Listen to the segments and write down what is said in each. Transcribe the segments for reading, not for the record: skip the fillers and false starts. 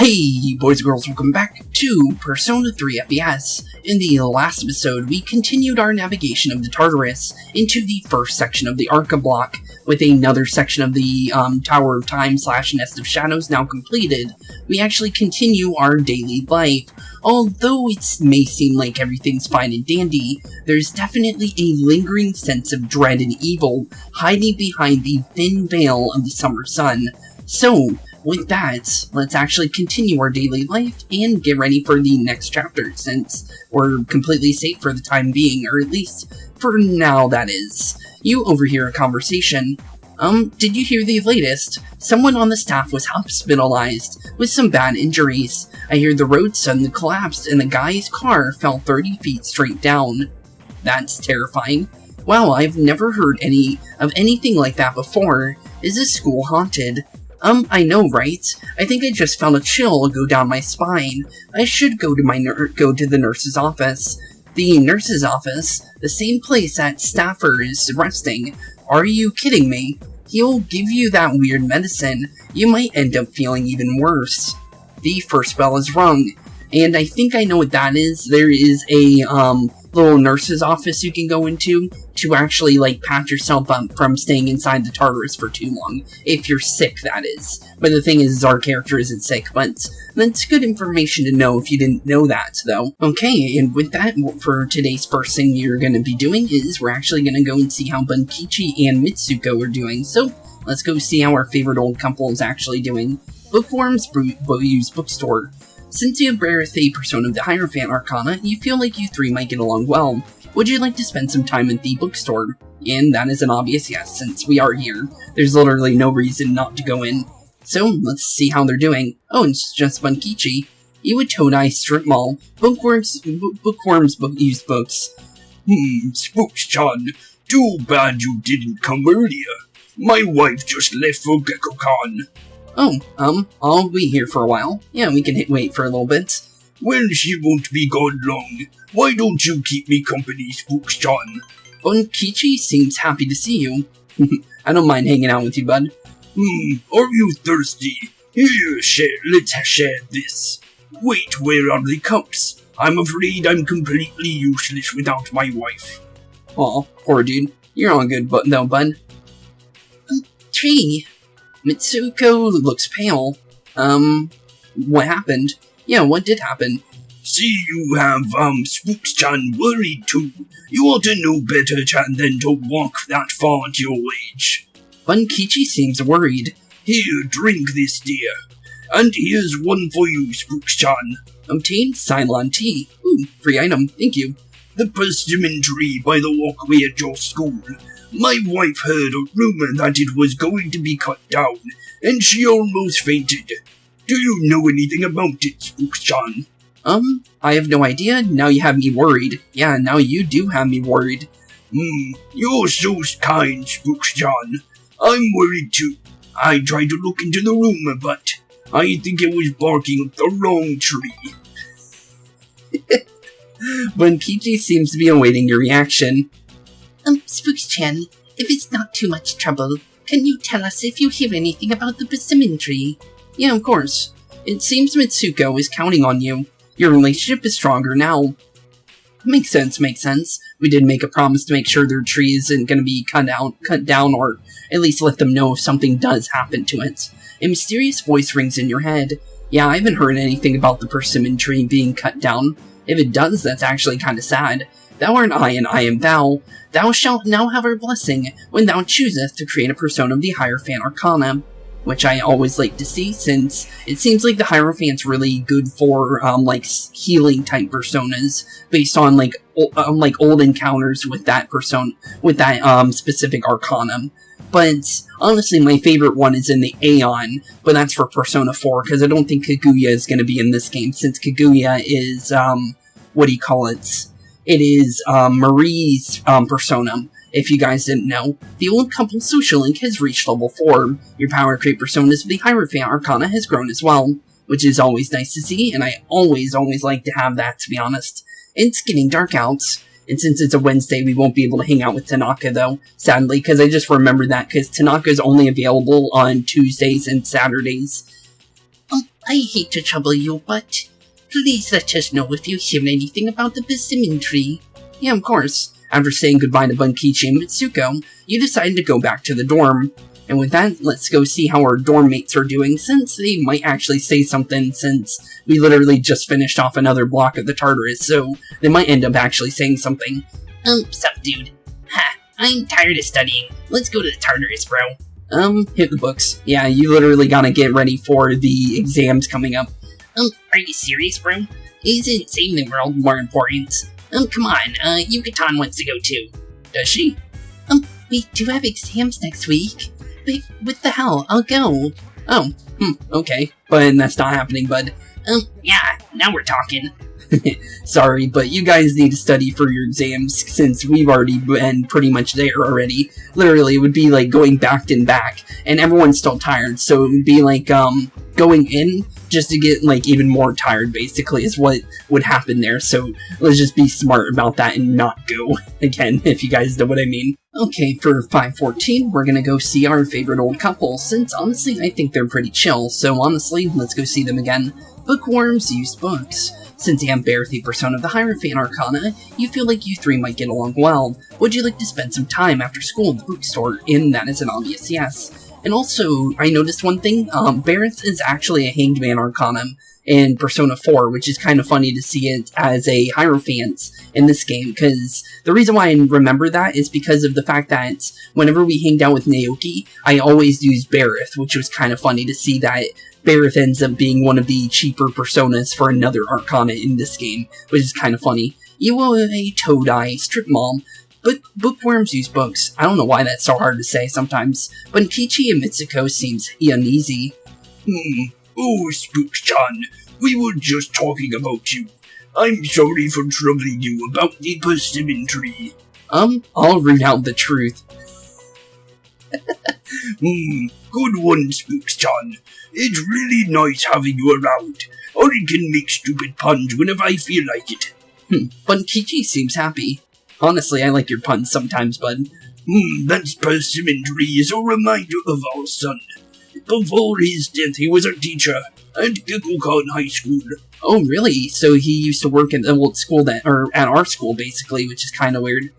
Hey boys and girls, welcome back to Persona 3 FES. In the last episode, we continued our navigation of the Tartarus into the first section of the Arca block, with another section of the Tower of Time / Nest of Shadows now completed. We actually continue our daily life. Although it may seem like everything's fine and dandy, there's definitely a lingering sense of dread and evil hiding behind the thin veil of the summer sun. So, with that, let's actually continue our daily life and get ready for the next chapter, since we're completely safe for the time being, or at least for now, that is. You overhear a conversation. Did you hear the latest? Someone on the staff was hospitalized with some bad injuries. I hear the road suddenly collapsed and the guy's car fell 30 feet straight down. That's terrifying. Wow, I've never heard of anything like that before. Is this school haunted? I know, right? I think I just felt a chill go down my spine. I should go to the nurse's office. The nurse's office? The same place that Staffer is resting. Are you kidding me? He'll give you that weird medicine. You might end up feeling even worse. The first bell is rung, and I think I know what that is. There is a, little nurse's office you can go into to actually, patch yourself up from staying inside the Tartarus for too long. If you're sick, that is. But the thing is, our character isn't sick, but that's good information to know if you didn't know that, though. Okay, and with that, for today's first thing you're going to be doing is we're actually going to go and see how Bunkichi and Mitsuko are doing. So, let's go see how our favorite old couple is actually doing. Bookworms Boyu's Bookstore. Since you have Bareth a Persona of the Hierophant Arcana, you feel like you three might get along well. Would you like to spend some time at the bookstore? And that is an obvious yes, since we are here. There's literally no reason not to go in. So, let's see how they're doing. Oh, it's just Bunkichi. Iwa Todai Strip Mall. Bookworms use books. Spooks-chan. Too bad you didn't come earlier. My wife just left for GeckoCon. Oh, I'll wait here for a while. Yeah, we can wait for a little bit. Well, she won't be gone long. Why don't you keep me company, Spooks-chan? Bunkichi seems happy to see you. I don't mind hanging out with you, bud. Are you thirsty? Here, let's share this. Wait, where are the cups? I'm afraid I'm completely useless without my wife. Aw, poor dude. You're all good, though, bud. Tree. Mitsuko looks pale. What happened? Yeah, what did happen? See, you have, Spooks-chan worried too. You ought to know better, Chan, than to walk that far at your age. Bunkichi seems worried. Here, drink this, dear. And here's one for you, Spooks-chan. Obtain Ceylon tea. Ooh, free item, thank you. The persimmon tree by the walkway at your school. My wife heard a rumor that it was going to be cut down, and she almost fainted. Do you know anything about it, Spooks-chan? I have no idea. Now you have me worried. Yeah, now you do have me worried. You're so kind, Spooks-chan. I'm worried too. I tried to look into the rumor, but I think it was barking up the wrong tree. Bunkichi seems to be awaiting your reaction. Spooks-chan, if it's not too much trouble, can you tell us if you hear anything about the persimmon tree? Yeah, of course. It seems Mitsuko is counting on you. Your relationship is stronger now. Makes sense. We did make a promise to make sure their tree isn't going to be cut down, or at least let them know if something does happen to it. A mysterious voice rings in your head. Yeah, I haven't heard anything about the persimmon tree being cut down. If it does, that's actually kind of sad. Thou art I, and I am thou. Thou shalt now have our blessing, when thou choosest to create a Persona of the Hierophant Arcana. Which I always like to see, since it seems like the Hierophant's really good for, healing type personas, based on, old encounters with that specific Arcanum. But, honestly, my favorite one is in the Aeon, but that's for Persona 4, because I don't think Kaguya is going to be in this game, since Kaguya is, It is, Marie's, Persona. If you guys didn't know, the old couple social link has reached level 4. Your power to create personas of the Hierophant Arcana has grown as well, which is always nice to see, and I always like to have that, to be honest. It's getting dark out, and since it's a Wednesday, we won't be able to hang out with Tanaka, though, sadly, because I just remembered that, because Tanaka is only available on Tuesdays and Saturdays. I hate to trouble you, but please let us know if you hear anything about the persimmon tree. Yeah, of course. After saying goodbye to Bunkichi and Mitsuko, you decide to go back to the dorm. And with that, let's go see how our dorm mates are doing, since they might actually say something, since we literally just finished off another block of the Tartarus, so they might end up actually saying something. Sup, dude? Ha, I'm tired of studying. Let's go to the Tartarus, bro. Hit the books. Yeah, you literally gotta get ready for the exams coming up. Are you serious, bro? Isn't saving the world more important? Come on, Yucatan wants to go too. Does she? We do have exams next week. But what the hell? I'll go. Oh, okay. But that's not happening, bud. Yeah, now we're talking. Sorry, but you guys need to study for your exams, since we've already been pretty much there already. Literally, it would be like going back and back, and everyone's still tired, so it would be like, going in just to get, like, even more tired, basically, is what would happen there, so let's just be smart about that and not go, again, if you guys know what I mean. Okay, for 514, we're gonna go see our favorite old couple, since, honestly, I think they're pretty chill, so honestly, let's go see them again. Bookworms use books. Since you have Bareth, the persona of the Hierophant Arcana, you feel like you three might get along well. Would you like to spend some time after school at the bookstore? And that is an obvious yes. And also, I noticed one thing, Bareth is actually a Hanged Man Arcanum in Persona 4, which is kind of funny to see it as a Hierophant in this game, because the reason why I remember that is because of the fact that whenever we hanged out with Naoki, I always used Bareth, which was kind of funny to see that Bareth ends up being one of the cheaper personas for another Arcana in this game, which is kind of funny. You are a Toadeye strip mall, but bookworms use books. I don't know why that's so hard to say sometimes, but Kichi and Mitsuko seems uneasy. Oh, Spooks-chan, we were just talking about you. I'm sorry for troubling you about the persimmon tree. I'll read out the truth. Good one, Spooks-chan. It's really nice having you around. I can make stupid puns whenever I feel like it. Bunkichi seems happy. Honestly, I like your puns sometimes, bud. That persimmon tree is a reminder of our son. Before his death, he was a teacher at Gekukan High School. Oh, really? So he used to work at the old school at our school, basically, which is kind of weird.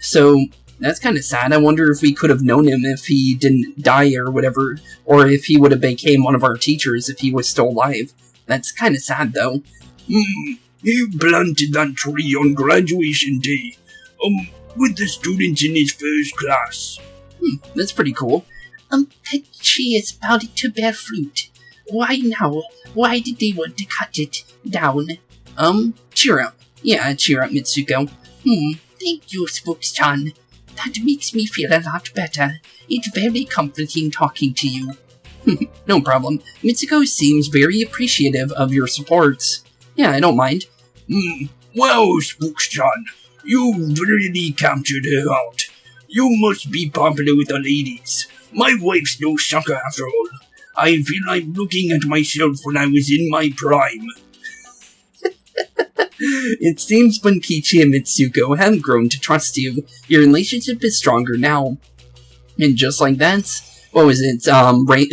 So that's kind of sad. I wonder if we could have known him if he didn't die or whatever, or if he would have became one of our teachers if he was still alive. That's kind of sad, though. He planted that tree on graduation day, with the students in his first class. That's pretty cool. That tree is about to bear fruit. Why now? Why did they want to cut it down? Cheer up. Yeah, cheer up, Mitsuko. Thank you, Spooks-chan. That makes me feel a lot better. It's very comforting talking to you. No problem. Mitsuko seems very appreciative of your support. Yeah, I don't mind. Wow, Spooks-chan. You really captured her heart. You must be popular with the ladies. My wife's no sucker after all. I feel like looking at myself when I was in my prime. It seems Bunkichi and Mitsuko have grown to trust you. Your relationship is stronger now. And just like that, what was it?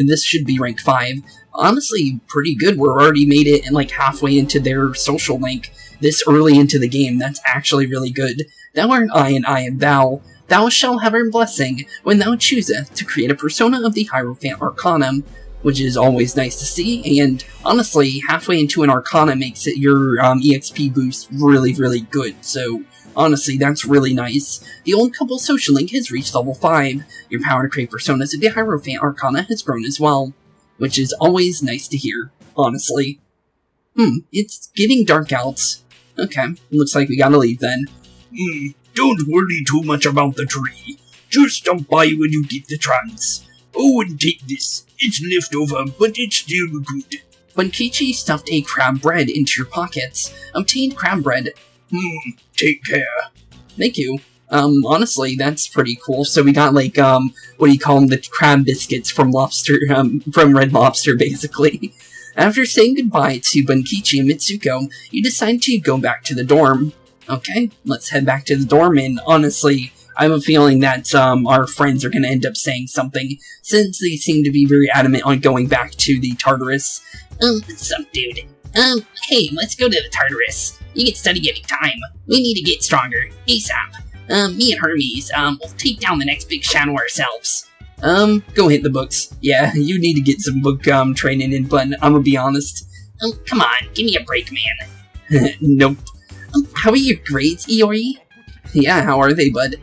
This should be rank 5. Honestly, pretty good. We're already made it like halfway into their social link this early into the game. That's actually really good. Thou art I and I am thou. Thou shalt have our blessing when thou chooseth to create a persona of the Hierophant Arcanum, which is always nice to see, and honestly, halfway into an Arcana makes it your EXP boost really, really good, so honestly, that's really nice. The old couple social link has reached level 5. Your power to create personas of the Hierophant Arcana has grown as well, which is always nice to hear, honestly. It's getting dark out. Okay, looks like we gotta leave then. Don't worry too much about the tree. Just stop by when you get the chance. Oh, and take this. It's leftover, but it's still good. Bunkichi stuffed a crab bread into your pockets. Obtained crab bread. Take care. Thank you. Honestly, that's pretty cool. So we got, like, what do you call them? The crab biscuits from from Red Lobster, basically. After saying goodbye to Bunkichi and Mitsuko, you decide to go back to the dorm. Okay, let's head back to the dorm, and honestly, I have a feeling that our friends are going to end up saying something, since they seem to be very adamant on going back to the Tartarus. What's up, dude? Hey, let's go to the Tartarus. You get study getting time. We need to get stronger, ASAP. Me and Hermes, we'll take down the next big shadow ourselves. Go hit the books. Yeah, you need to get some book, training in, but I'm gonna be honest. Come on, give me a break, man. Nope. How are your grades, Iori? Yeah, how are they, bud?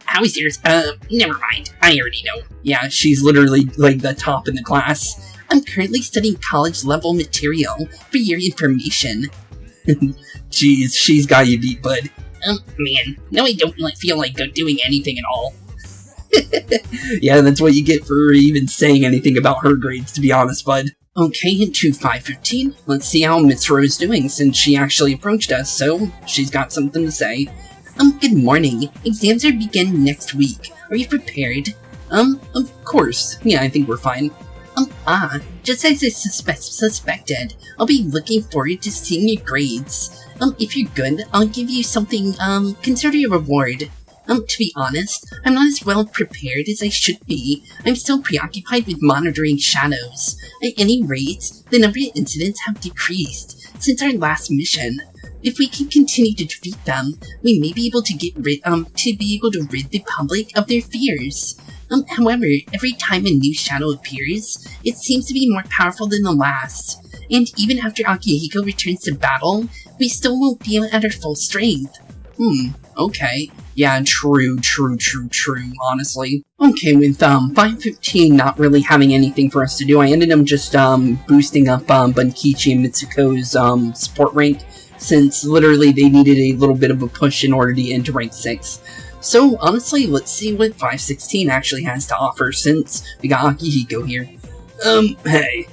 How is yours? Never mind. I already know. Yeah, she's literally, like, the top in the class. I'm currently studying college-level material for your information. Jeez, she's got you beat, bud. Man, now I don't feel like doing anything at all. Yeah, that's what you get for even saying anything about her grades, to be honest, bud. Okay, into 5:15, let's see how Miss Rose doing, since she actually approached us, so she's got something to say. Good morning. Exams are beginning next week. Are you prepared? Of course. Yeah, I think we're fine. Just as I suspected, I'll be looking forward to seeing your grades. If you're good, I'll give you something, consider your reward. To be honest, I'm not as well prepared as I should be. I'm still preoccupied with monitoring shadows. At any rate, the number of incidents have decreased since our last mission. If we can continue to defeat them, we may be able to rid the public of their fears. However, every time a new shadow appears, it seems to be more powerful than the last. And even after Akihiko returns to battle, we still won't be at our full strength. Okay. Yeah, true, honestly. Okay, with 5:15 not really having anything for us to do, I ended up just boosting up Bunkichi and Mitsuko's support rank, since literally they needed a little bit of a push in order to get into rank 6. So honestly, let's see what 5:16 actually has to offer, since we got Akihiko here. Hey.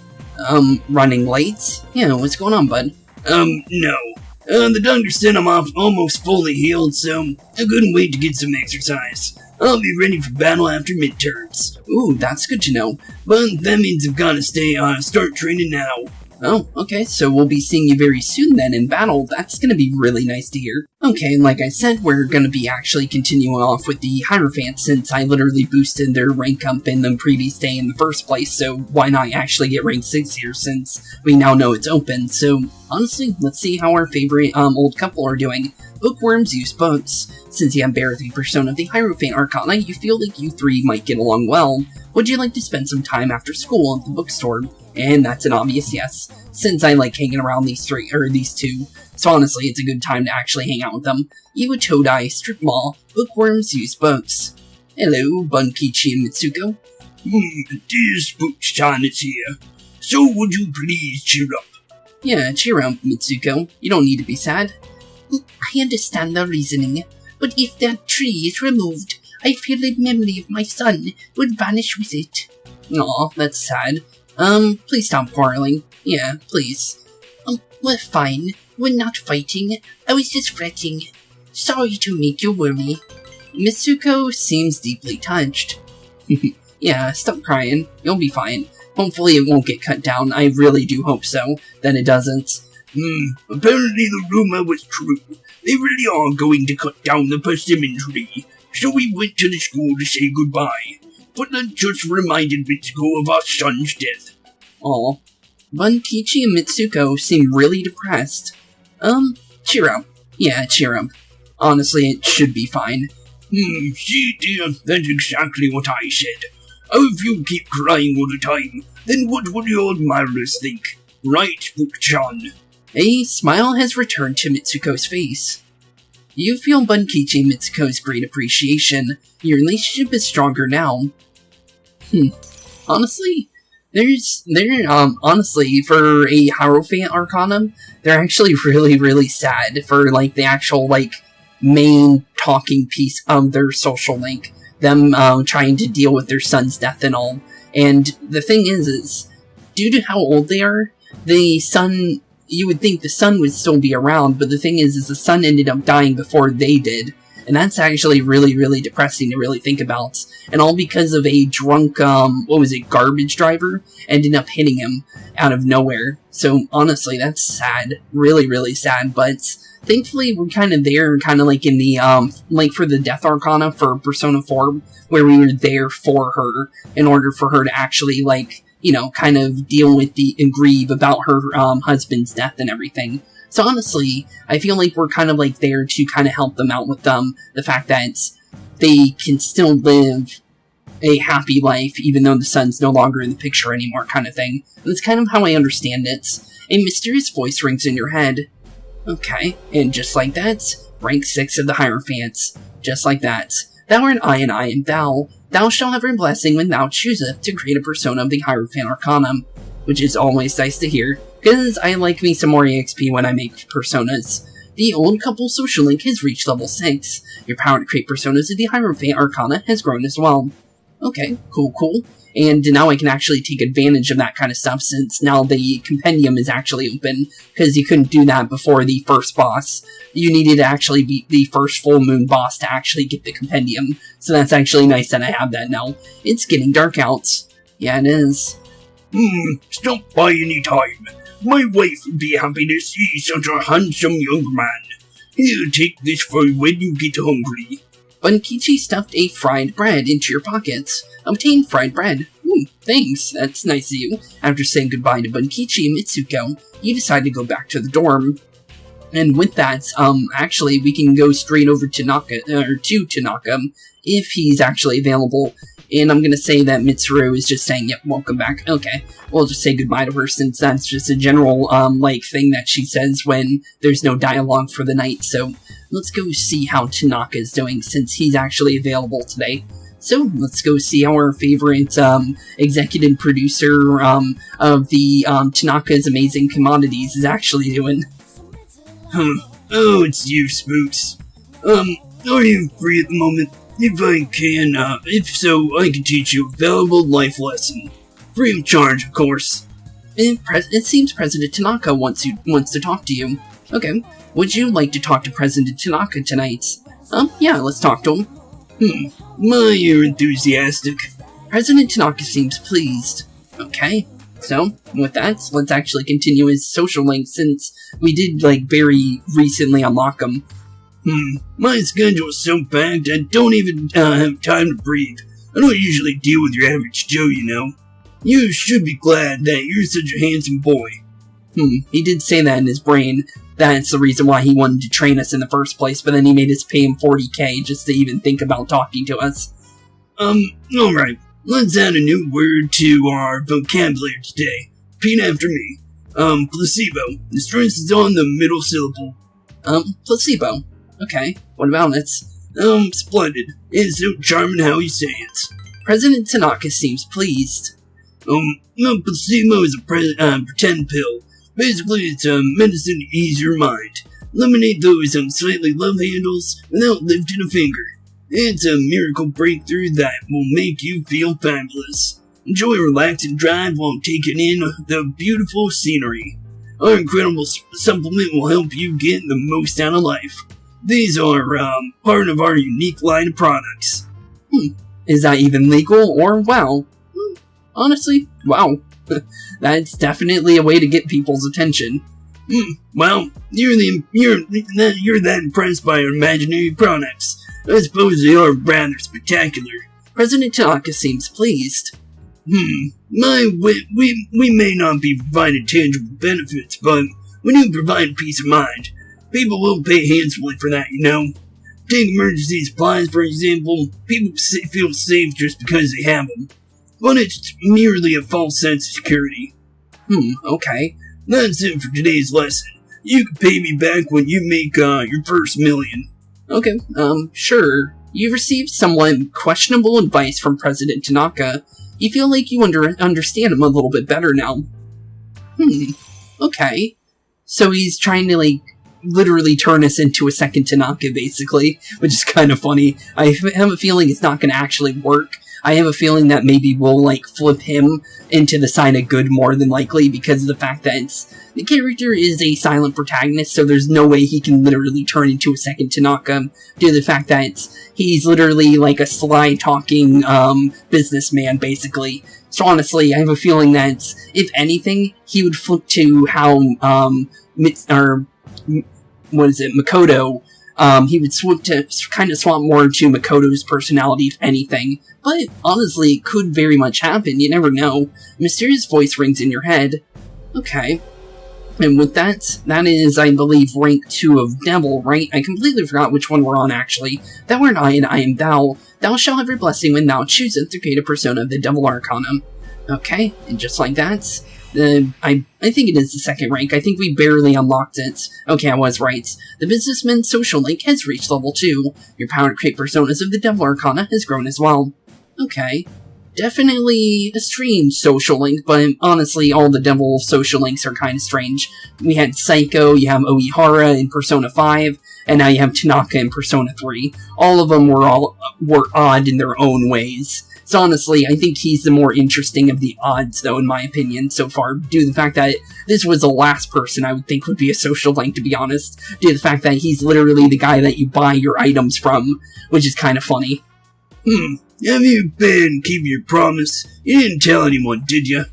Running late? Yeah, what's going on, bud? No. The doctor said I'm almost fully healed, so I couldn't wait to get some exercise. I'll be ready for battle after midterms. Ooh, that's good to know. But that means I've gotta start training now. Oh, okay, so we'll be seeing you very soon then in battle. That's gonna be really nice to hear. Okay, and like I said, we're gonna be actually continuing off with the Hierophant, since I literally boosted their rank up in the previous day in the first place, so why not actually get rank 6 here, since we now know it's open. So, honestly, let's see how our favorite old couple are doing. Bookworms use books. Since you have bear the persona of the Hierophant Arcana, you feel like you three might get along well. Would you like to spend some time after school at the bookstore? And that's an obvious yes, since I like hanging around these two. So honestly, it's a good time to actually hang out with them. Iwa Todai, Strip Mall, Bookworms use books. Hello, Bunkichi and Mitsuko. Dear Spooks-chan is here. So would you please cheer up? Yeah, cheer up, Mitsuko. You don't need to be sad. I understand the reasoning, but if that tree is removed, I fear the memory of my son would vanish with it. Aw, that's sad. Please stop quarreling. Yeah, please. Well, fine. We're not fighting. I was just fretting. Sorry to make you worry. Mitsuko seems deeply touched. Yeah, stop crying. You'll be fine. Hopefully it won't get cut down. I really do hope so, that it doesn't. Apparently the rumor was true. They really are going to cut down the persimmon tree. So we went to the school to say goodbye. But that just reminded Mitsuko of our son's death. Aw. Bunkichi and Mitsuko seem really depressed. Cheer up. Yeah, cheer up. Honestly, it should be fine. See dear, that's exactly what I said. If you keep crying all the time, then what will your admirers think? Right, Spook-chan? A smile has returned to Mitsuko's face. You feel Bunkichi and Mitsuko's great appreciation. Your relationship is stronger now. Honestly, honestly, for a Hierophant Arcanum, they're actually really sad for, like, the actual, like, main talking piece of their social link. Them, trying to deal with their son's death and all. And the thing is, due to how old they are, the son, you would think the son would still be around, but the thing is the son ended up dying before they did. And that's actually really, really depressing to really think about. And all because of a drunk, garbage driver ended up hitting him out of nowhere. So honestly, that's sad. Really, really sad. But thankfully, we're kind of there, kind of like in the, for the Death Arcana for Persona 4, where we were there for her in order for her to actually, kind of deal with and grieve about her husband's death and everything. So honestly, I feel like we're kind of there to kind of help them out with the fact that they can still live a happy life even though the son's no longer in the picture anymore, kind of thing. And that's kind of how I understand it. A mysterious voice rings in your head. Okay, and just like that, rank 6 of the Hierophants. Just like that. Thou art I, and thou. Thou shalt have her blessing when thou chooseth to create a persona of the Hierophant Arcanum. Which is always nice to hear, because I like me some more EXP when I make personas. The old couple social link has reached level 6. Your power to create personas of the Hierophant Arcana has grown as well. Okay, cool. And now I can actually take advantage of that kind of stuff since now the compendium is actually open, because you couldn't do that before the first boss. You needed to actually beat the first full moon boss to actually get the compendium, so that's actually nice that I have that now. It's getting dark out. Yeah, it is. Stop by any time. My wife would be happy to see such a handsome young man. Here, take this for when you get hungry. Bunkichi stuffed a fried bread into your pockets. Obtain fried bread. Thanks, that's nice of you. After saying goodbye to Bunkichi and Mitsuko, you decide to go back to the dorm. And with that, actually, we can go straight over to Tanaka, if he's actually available. And I'm gonna say that Mitsuru is just saying, yep, welcome back. Okay, we'll just say goodbye to her since that's just a general, thing that she says when there's no dialogue for the night. So let's go see how Tanaka is doing since he's actually available today. So let's go see how our favorite, executive producer, of the, Tanaka's Amazing Commodities is actually doing. Oh, it's you, Spooks. Are you free at the moment? If I can, if so, I can teach you a valuable life lesson. Free of charge, of course. It seems President Tanaka wants to talk to you. Okay, would you like to talk to President Tanaka tonight? Yeah, let's talk to him. You're enthusiastic. President Tanaka seems pleased. Okay, so, with that, let's actually continue his social link since we did, very recently unlock him. My schedule is so packed I don't even have time to breathe. I don't usually deal with your average Joe, you know. You should be glad that you're such a handsome boy. He did say that in his brain. That's the reason why he wanted to train us in the first place, but then he made us pay him 40k just to even think about talking to us. Alright. Let's add a new word to our vocabulary today. Repeat after me. Placebo. The stress is on the middle syllable. Placebo. Okay, what about it? Splendid. It's so charming how you say it. President Tanaka seems pleased. Placebo is a pretend pill. Basically, it's a medicine to ease your mind. Eliminate those unsightly love handles without lifting a finger. It's a miracle breakthrough that will make you feel fabulous. Enjoy a relaxing drive while taking in the beautiful scenery. Our incredible supplement will help you get the most out of life. These are, part of our unique line of products. Is that even legal, or wow? Honestly, wow. That's definitely a way to get people's attention. Well, you're that impressed by our imaginary products. I suppose they are rather spectacular. President Tanaka seems pleased. We may not be providing tangible benefits, but we do provide peace of mind. People will pay handsomely for that, you know. Take emergency supplies, for example. People feel safe just because they have them. But it's merely a false sense of security. Okay. That's it for today's lesson. You can pay me back when you make, your first million. Okay, sure. You received somewhat questionable advice from President Tanaka. You feel like you understand him a little bit better now. Okay. So he's trying to, literally turn us into a second Tanaka, basically, which is kind of funny. I have a feeling it's not going to actually work, I have a feeling that maybe we'll, like, flip him into the side of good more than likely because of the fact that the character is a silent protagonist, so there's no way he can literally turn into a second Tanaka due to the fact that he's literally like a sly talking businessman, basically. So honestly, I have a feeling that, if anything, he would flip to how, Makoto, he would kind of swap more to Makoto's personality, if anything. But, honestly, it could very much happen, you never know. A mysterious voice rings in your head. Okay. And with that is, I believe, rank 2 of Devil, right? I completely forgot which one we're on, actually. Thou art I, and I am thou. Thou shalt have your blessing when thou choosest to create a persona of the Devil Arcanum. Okay, and just like that, I think it is the second rank. I think we barely unlocked it. Okay, I was right. The Businessman's social link has reached level 2. Your power to create personas of the Devil Arcana has grown as well. Okay. Definitely a strange social link, but honestly, all the Devil social links are kind of strange. We had Psycho, you have Oihara in Persona 5, and now you have Tanaka in Persona 3. All of them were odd in their own ways. So honestly, I think he's the more interesting of the odds, though, in my opinion, so far, due to the fact that this was the last person I would think would be a social link, to be honest, due to the fact that he's literally the guy that you buy your items from, which is kind of funny. Have you been keeping your promise? You didn't tell anyone, did you?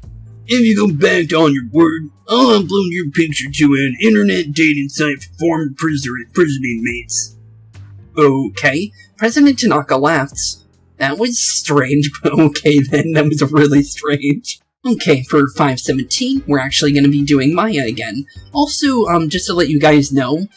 If you go back on your word, I'll upload your picture to an internet dating site for former prison inmates. Okay, President Tanaka laughs. That was strange, but okay then, that was really strange. Okay, for 517, we're actually going to be doing Maya again. Also, just to let you guys know,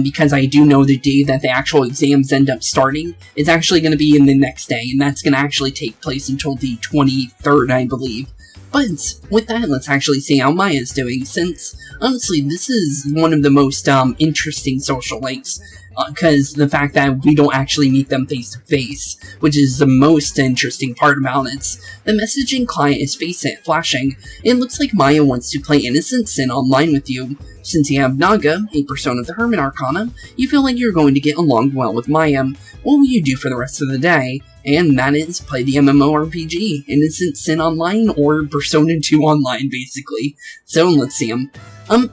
because I do know the day that the actual exams end up starting, it's actually going to be in the next day, and that's going to actually take place until the 23rd, I believe. But with that, let's actually see how Maya's doing, since, honestly, this is one of the most interesting social links, because the fact that we don't actually meet them face to face, which is the most interesting part about it. The messaging client is flashing. It looks like Maya wants to play Innocent Sin online with you. Since you have Naga, a persona of the Hermit Arcana, you feel like you're going to get along well with Maya. What will you do for the rest of the day? And that is play the MMORPG, Innocent Sin Online, or Persona 2 Online, basically. So let's see them.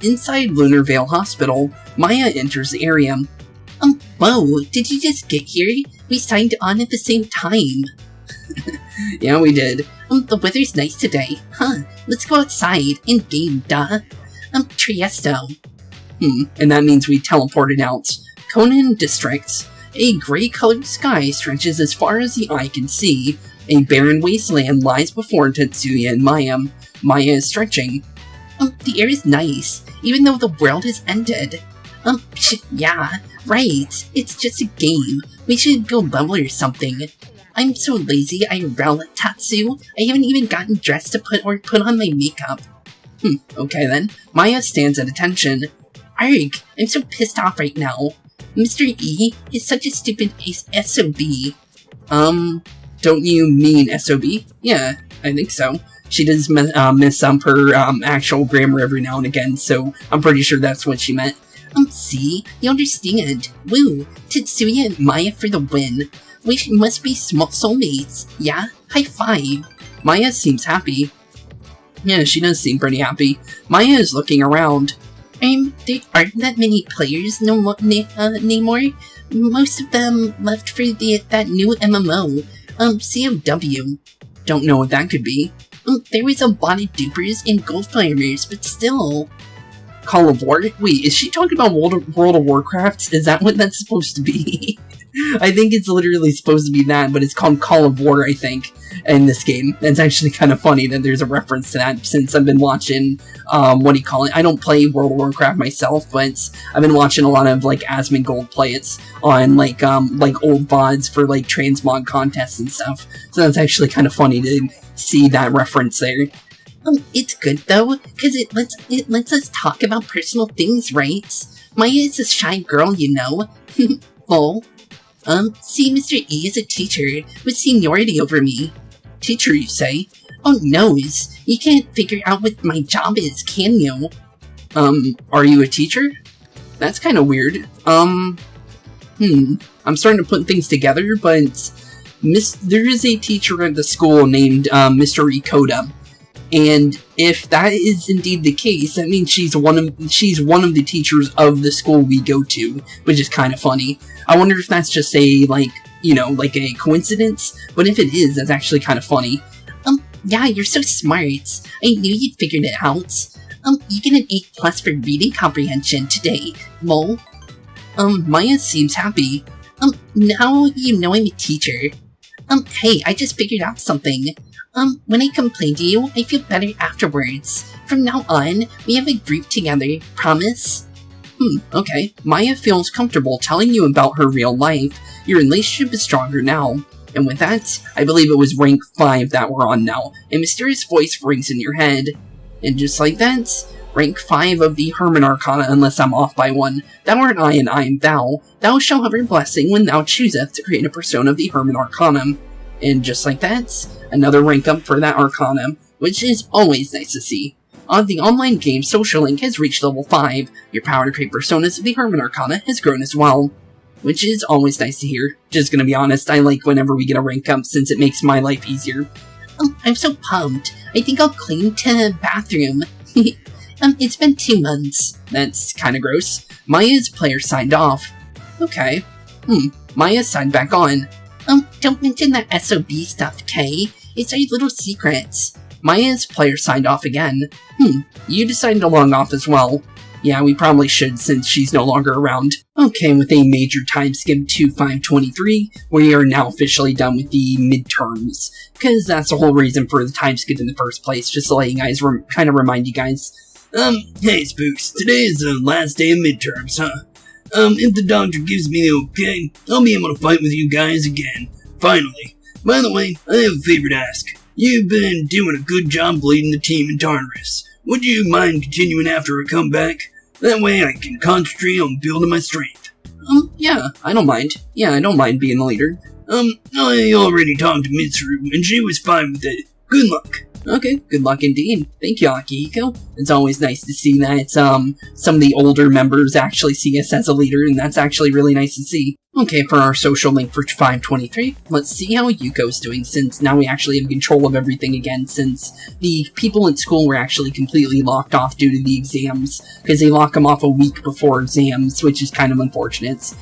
Inside Lunar Vale Hospital, Maya enters the area. Whoa, did you just get here? We signed on at the same time. Yeah, we did. The weather's nice today. Huh, let's go outside and game, duh. Triesto. And that means we teleported out. Conan District. A gray-colored sky stretches as far as the eye can see. A barren wasteland lies before Tetsuya and Maya. Maya is stretching. The air is nice, even though the world has ended. Yeah, right. It's just a game. We should go level or something. I'm so lazy I rel at Tatsu. I haven't even gotten dressed to put on my makeup. Okay then. Maya stands at attention. Arg, I'm so pissed off right now. Mr. E is such a stupid SOB. Don't you mean SOB? Yeah, I think so. She does miss her actual grammar every now and again, so I'm pretty sure that's what she meant. See? You understand. Woo! Tetsuya and Maya for the win. We must be soulmates. Yeah? High five. Maya seems happy. Yeah, she does seem pretty happy. Maya is looking around. There aren't that many players anymore. Most of them left for that new MMO. COW. Don't know what that could be. There was a lot of dupers and gold farmers, but still. Call of War? Wait, is she talking about World of Warcraft? Is that what that's supposed to be? I think it's literally supposed to be that, but it's called Call of War, I think, in this game. It's actually kind of funny that there's a reference to that, since I've been watching, I don't play World of Warcraft myself, but I've been watching a lot of, like, Asmongold play it on, like old VODs for, like, transmog contests and stuff. So that's actually kind of funny to see that reference there. It's good though, because it lets us talk about personal things, right? Maya is a shy girl, you know. Lol. See, Mr. E is a teacher with seniority over me. Teacher, you say? Oh, noes. You can't figure out what my job is, can you? Are you a teacher? That's kind of weird. I'm starting to put things together, but there is a teacher at the school named Mr. Ikoda, and if that is indeed the case, that means she's one of the teachers of the school we go to, which is kind of funny. I wonder if that's just a like a coincidence, but if it is, that's actually kind of funny. Yeah, you're so smart. I knew you'd figured it out. You get an 8+ for reading comprehension today, lol. Maya seems happy. Now you know I'm a teacher. Hey, I just figured out something. When I complain to you, I feel better afterwards. From now on, we have a group together, promise? Okay. Maya feels comfortable telling you about her real life. Your relationship is stronger now. And with that, I believe it was rank 5 that we're on now. A mysterious voice rings in your head. And just like that, rank 5 of the Hermit Arcana, unless I'm off by 1. Thou art I, and I am thou. Thou shalt have a blessing when thou chooseth to create a persona of the Hermit Arcana. And just like that, another rank up for that Arcana, which is always nice to see. The online game Social Link has reached level 5. Your power to create personas of the Hermit Arcana has grown as well, which is always nice to hear. Just gonna be honest, I like whenever we get a rank up since it makes my life easier. I'm so pumped. I think I'll clean to the bathroom. It's been 2 months. That's kinda gross. Maya's player signed off. Okay. Maya signed back on. Don't mention that SOB stuff, Kay. It's our little secret. Maya's player signed off again. You decided to log off as well. Yeah, we probably should since she's no longer around. Okay, with a major time skip to 523, we are now officially done with the midterms. Because that's the whole reason for the time skip in the first place, just to let you guys kind of remind you guys. Hey Spooks, today is the last day of midterms, huh? If the doctor gives me the okay, I'll be able to fight with you guys again. Finally. By the way, I have a favor to ask. You've been doing a good job leading the team in Tartarus. Would you mind continuing after I come back? That way I can concentrate on building my strength. Yeah, I don't mind. Yeah, I don't mind being the leader. I already talked to Mitsuru, and she was fine with it. Good luck. Okay, good luck indeed. Thank you, Akihiko. It's always nice to see that, some of the older members actually see us as a leader, and that's actually really nice to see. Okay, for our social link for 523, let's see how Yuko's doing, since now we actually have control of everything again, since the people at school were actually completely locked off due to the exams, because they lock them off a week before exams, which is kind of unfortunate.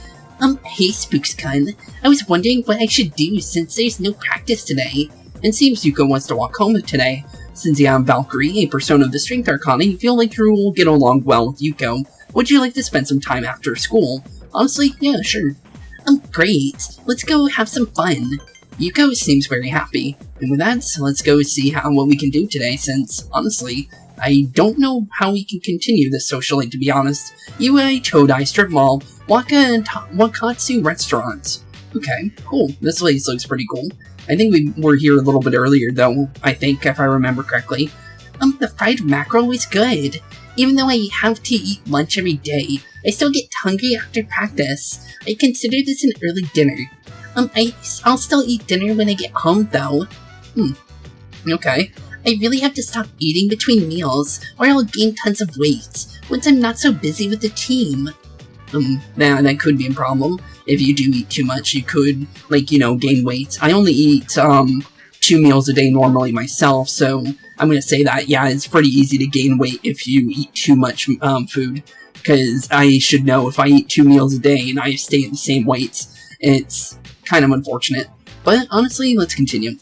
Hey Spooks-kun, I was wondering what I should do since there's no practice today. It seems Yuko wants to walk home today. Since you have Valkyrie, a persona of the Strength Arcana, you feel like you will get along well with Yuko. Would you like to spend some time after school? Honestly, yeah, sure. Great. Let's go have some fun. Yuko seems very happy. And with that, let's go see what we can do today, since, honestly, I don't know how we can continue this social link, to be honest. UA, Todai Strip Mall, Wakatsu Restaurants. Okay, cool. This place looks pretty cool. I think we were here a little bit earlier, though, I think, if I remember correctly. The fried mackerel is good. Even though I have to eat lunch every day, I still get hungry after practice. I consider this an early dinner. I'll still eat dinner when I get home, though. Okay. I really have to stop eating between meals, or I'll gain tons of weight, once I'm not so busy with the team. That could be a problem. If you do eat too much, you could, gain weight. I only eat, 2 meals a day normally myself, so I'm gonna say that, yeah, it's pretty easy to gain weight if you eat too much, food. Because I should know if I eat 2 meals a day and I stay at the same weight, it's kind of unfortunate. But honestly, let's continue.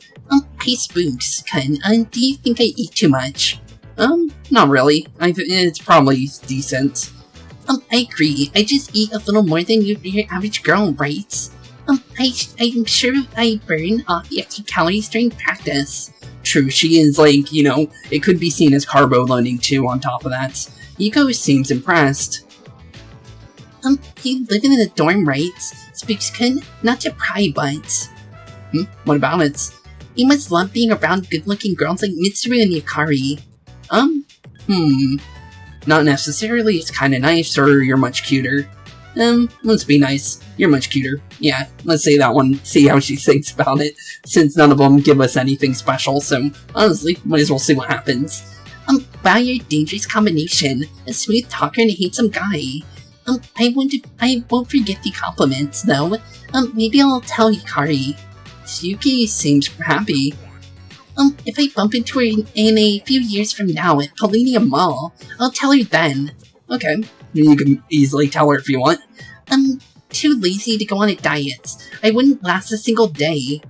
Hey Spooks-kun, do you think I eat too much? Not really. It's probably decent. I agree. I just eat a little more than your average girl, right? I'm sure I burn off the extra calories during practice. True, she is it could be seen as carbo loading too on top of that. Yuko seems impressed. You live in a dorm, right? Spooks-kun, not to pry, but... What about it? You must love being around good-looking girls like Mitsuru and Yukari. Not necessarily, it's kinda nice, or you're much cuter. Let's be nice. You're much cuter. Yeah, let's say that one, see how she thinks about it, since none of them give us anything special, so honestly, might as well see what happens. Wow, you're a dangerous combination. A smooth talker and a handsome guy. I won't forget the compliments, though. Maybe I'll tell Yukari. Yuki seems happy. If I bump into her in a few years from now at Palladium Mall, I'll tell her then. Okay, you can easily tell her if you want. I'm too lazy to go on a diet. I wouldn't last a single day.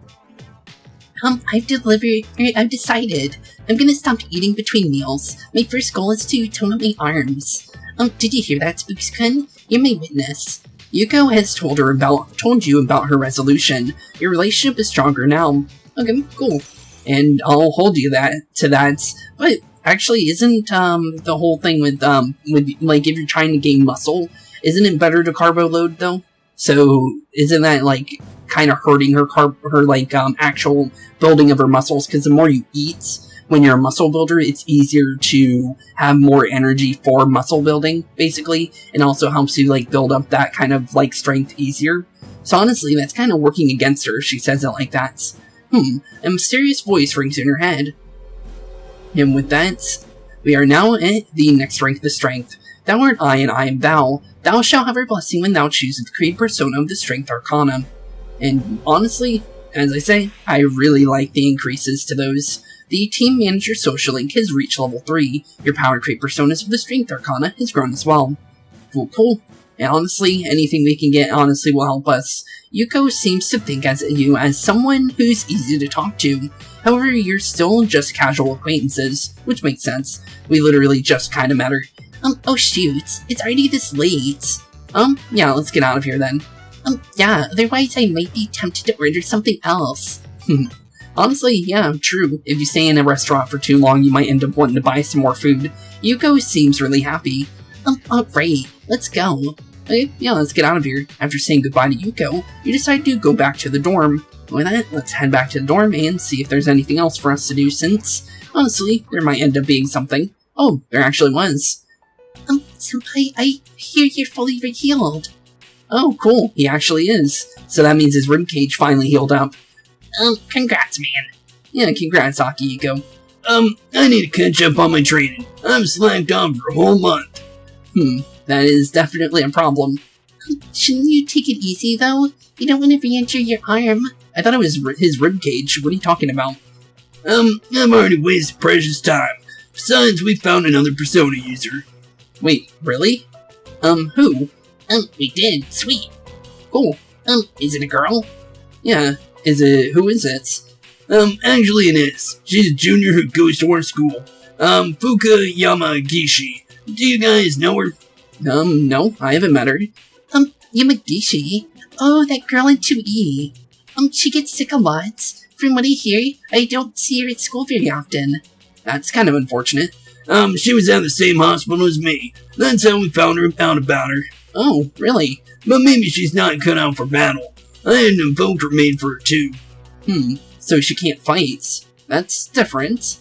I've decided. I'm gonna stop eating between meals. My first goal is to tone up my arms. Did you hear that, Spooks-kun? You're my witness. Yuko has told you about her resolution. Your relationship is stronger now. Okay, cool. And I'll hold you to that. But actually, isn't the whole thing with like if you're trying to gain muscle, isn't it better to carbo load though? So isn't that like kind of hurting her actual building of her muscles? Because the more you eat when you're a muscle builder, it's easier to have more energy for muscle building, basically, and also helps you like build up that kind of like strength easier. So honestly, that's kind of working against her. She says it like that. A mysterious voice rings in her head. And with that, we are now at the next rank, the strength. Thou art I, and I am thou. Thou shalt have our blessing when thou choosest to create persona of the strength arcana. And honestly, as I say, I really like the increases to those. The team manager social link has reached level 3. Your power to create personas of the strength arcana has grown as well. Cool. And honestly, anything we can get honestly will help us. Yuko seems to think as you as someone who's easy to talk to. However, you're still just casual acquaintances, which makes sense. We literally just kind of met her. Oh shoot, it's already this late. Yeah, let's get out of here then. Yeah, otherwise I might be tempted to order something else. Honestly, yeah, true. If you stay in a restaurant for too long, you might end up wanting to buy some more food. Yuko seems really happy. Alright, let's go. Okay, yeah, let's get out of here. After saying goodbye to Yuko, you decide to go back to the dorm. With that, let's head back to the dorm and see if there's anything else for us to do, since, honestly, there might end up being something. Oh, there actually was. Senpai, I hear you're fully healed. Oh, cool, he actually is. So that means his ribcage finally healed up. Congrats, man. Yeah, congrats, Akihiko. I need to catch up on my training. I'm slacked off for a whole month. That is definitely a problem. Shouldn't you take it easy, though? You don't want to re-injure your arm. I thought it was his ribcage. What are you talking about? I've already wasted precious time. Besides, we found another persona user. Wait, really? Who? We did. Sweet. Cool. Is it a girl? Yeah. Who is it? Actually it is. She's a junior who goes to our school. Fuka Yamagishi. Do you guys know her? No, I haven't met her. Yamagishi? Oh, that girl in 2E. She gets sick a lot. From what I hear, I don't see her at school very often. That's kind of unfortunate. She was at the same hospital as me. That's how we found out about her. Oh, really? But maybe she's not cut out for battle. I had an invoker made for her too. So she can't fight. That's different.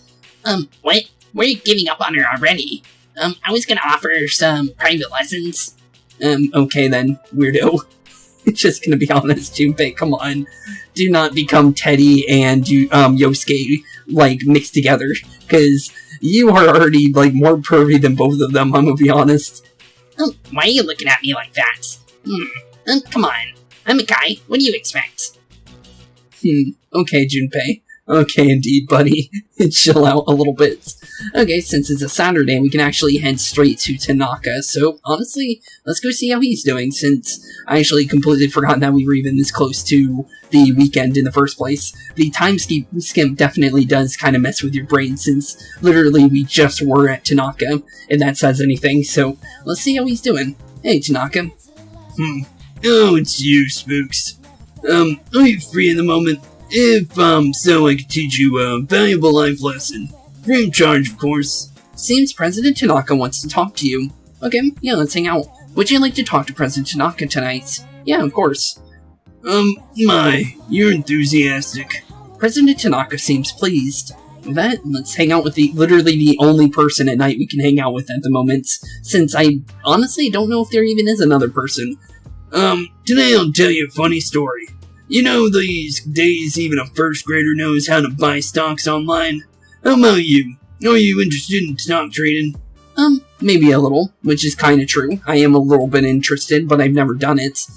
What? We're giving up on her already. I was gonna offer her some private lessons. Okay then, weirdo. Just gonna be honest, Junpei, come on. Do not become Teddy and Yosuke, like, mixed together. Because you are already, like, more pervy than both of them, I'm gonna be honest. Why are you looking at me like that? Come on. I'm a guy. What do you expect? Okay, Junpei. Okay, indeed, buddy. Chill out a little bit. Okay, since it's a Saturday, we can actually head straight to Tanaka, so honestly, let's go see how he's doing, since I actually completely forgot that we were even this close to the weekend in the first place. The time skip definitely does kind of mess with your brain, since literally we just were at Tanaka, if that says anything, so let's see how he's doing. Hey, Tanaka. Oh, it's you, Spooks. Are you free in the moment? If, so I could teach you a valuable life lesson. Free of charge, of course. Seems President Tanaka wants to talk to you. Okay, yeah, let's hang out. Would you like to talk to President Tanaka tonight? Yeah, of course. You're enthusiastic. President Tanaka seems pleased. With that, let's hang out with literally the only person at night we can hang out with at the moment, since I honestly don't know if there even is another person. Today I'll tell you a funny story. You know these days even a first grader knows how to buy stocks online? How about you? Are you interested in stock trading? Maybe a little, which is kinda true. I am a little bit interested, but I've never done it.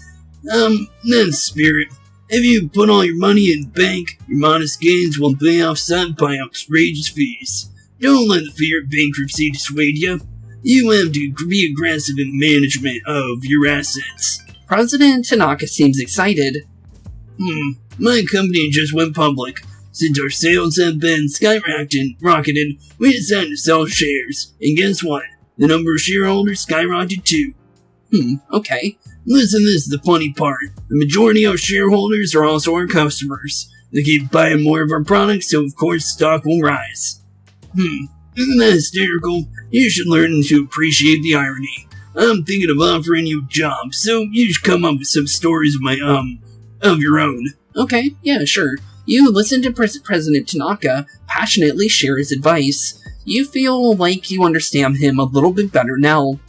That's spirit. If you put all your money in the bank, your modest gains will pay off some by outrageous fees. Don't let the fear of bankruptcy dissuade you. You have to be aggressive in management of your assets. President Tanaka seems excited. My company just went public. Since our sales have been skyrocketed, we decided to sell shares. And guess what? The number of shareholders skyrocketed too. Okay. Listen, this is the funny part. The majority of our shareholders are also our customers. They keep buying more of our products, so of course stock will rise. Isn't that hysterical? You should learn to appreciate the irony. I'm thinking of offering you a job, so you should come up with some stories of your own. Okay, yeah, sure. You listen to President Tanaka passionately share his advice. You feel like you understand him a little bit better now.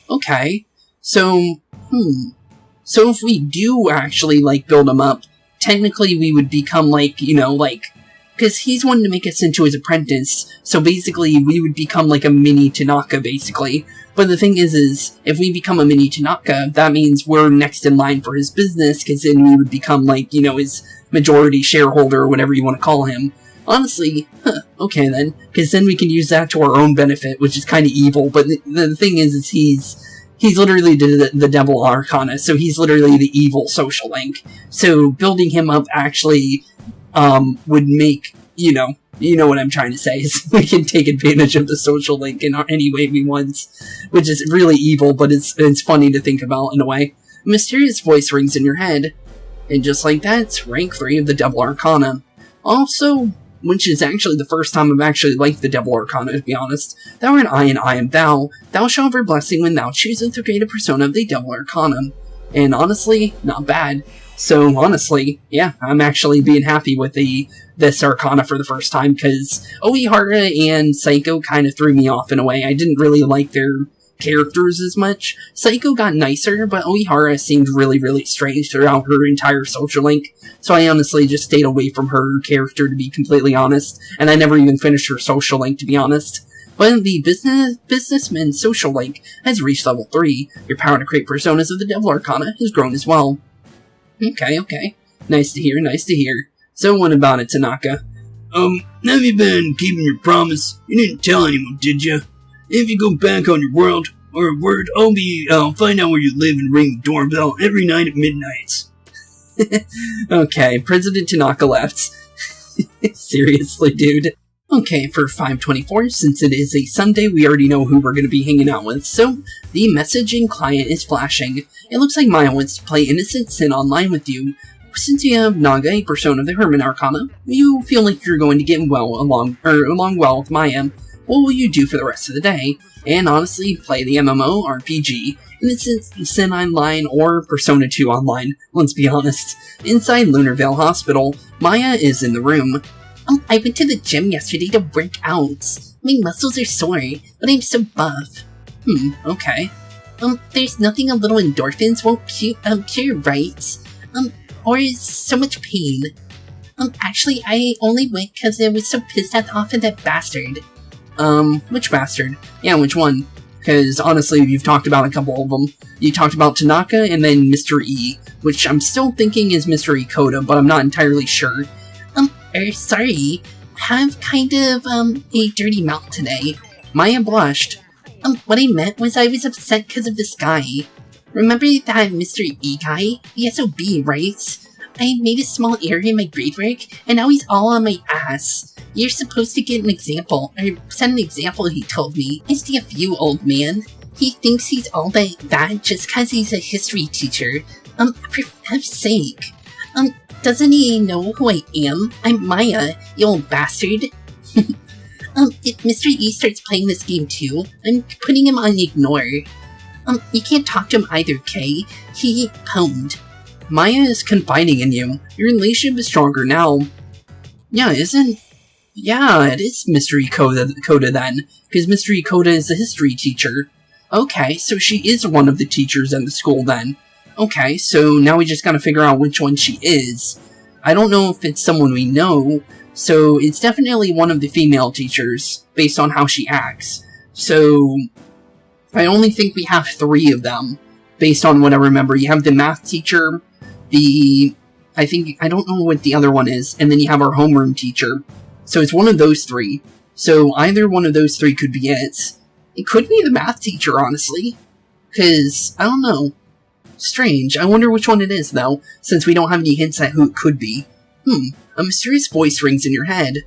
Okay. So if we do actually, build him up, technically we would become, because he's wanting to make us into his apprentice, so basically we would become a mini Tanaka, basically. But the thing is if we become a mini Tanaka, that means we're next in line for his business, because then we would become, his majority shareholder, or whatever you want to call him. Honestly, okay then, because then we can use that to our own benefit, which is kind of evil, but the thing is he's literally the Devil Arcana, so he's literally the evil social link. So building him up actually would make, you know what I'm trying to say, is we can take advantage of the social link in any way we want, which is really evil, but it's funny to think about in a way. A mysterious voice rings in your head, and just like that, it's rank 3 of the Devil Arcana. Also, which is actually the first time I've actually liked the Devil Arcana, to be honest. Thou art I and I am thou. Thou shalt have blessing when thou choosest to create a persona of the Devil Arcana. And honestly, not bad. So honestly, yeah, I'm actually being happy with this Arcana for the first time, because Oihara and Psycho kind of threw me off in a way. I didn't really like their characters as much. Psycho got nicer, but Oihara seemed really, really strange throughout her entire social link. So I honestly just stayed away from her character, to be completely honest, and I never even finished her social link, to be honest. But the businessman social link has reached level 3. Your power to create personas of the Devil Arcana has grown as well. Okay. Nice to hear. So what about it, Tanaka? Have you been keeping your promise? You didn't tell anyone, did you? If you go back on your word, I'll find out where you live and ring the doorbell every night at midnight. Okay, President Tanaka left. Seriously, dude. Okay, for 524, since it is a Sunday, we already know who we're going to be hanging out with, so the messaging client is flashing. It looks like Maya wants to play Innocent Sin online with you. Since you have Naga, a persona of the Hermit Arcana, you feel like you're going to get along well with Maya. What will you do for the rest of the day? And honestly, play the MMO, RPG, Innocent Sin Online, or Persona 2 Online, let's be honest. Inside Lunar Vale Hospital, Maya is in the room. I went to the gym yesterday to work out. My muscles are sore, but I'm so buff. Okay. There's nothing a little endorphins won't cure, right? Or is so much pain. Actually, I only went because I was so pissed off at that bastard. Which bastard? Yeah, which one? Because honestly, you've talked about a couple of them. You talked about Tanaka and then Mr. E, which I'm still thinking is Mr. E Koda, but I'm not entirely sure. Sorry. Have kind of, a dirty mouth today. Maya blushed. What I meant was I was upset because of this guy. Remember that Mr. E guy? The SOB, right? I made a small error in my grade work, and now he's all on my ass. You're supposed to get an example, or send an example, he told me. It's DFU, old man. He thinks he's all that just cause he's a history teacher. For F's sake. Doesn't he know who I am? I'm Maya, you old bastard. If Mr. E starts playing this game too, I'm putting him on ignore. You can't talk to him either, Kay. He pwned. Maya is confiding in you. Your relationship is stronger now. Yeah, it is Mystery Coda then, because Mystery Coda is a history teacher. Okay, so she is one of the teachers at the school then. Okay, so now we just gotta figure out which one she is. I don't know if it's someone we know, so it's definitely one of the female teachers, based on how she acts. So, I only think we have 3 of them, based on what I remember. You have the math teacher, I don't know what the other one is, and then you have our homeroom teacher. So it's one of those three. So either one of those three could be it. It could be the math teacher, honestly. Because, I don't know. Strange. I wonder which one it is, though, since we don't have any hints at who it could be. A mysterious voice rings in your head.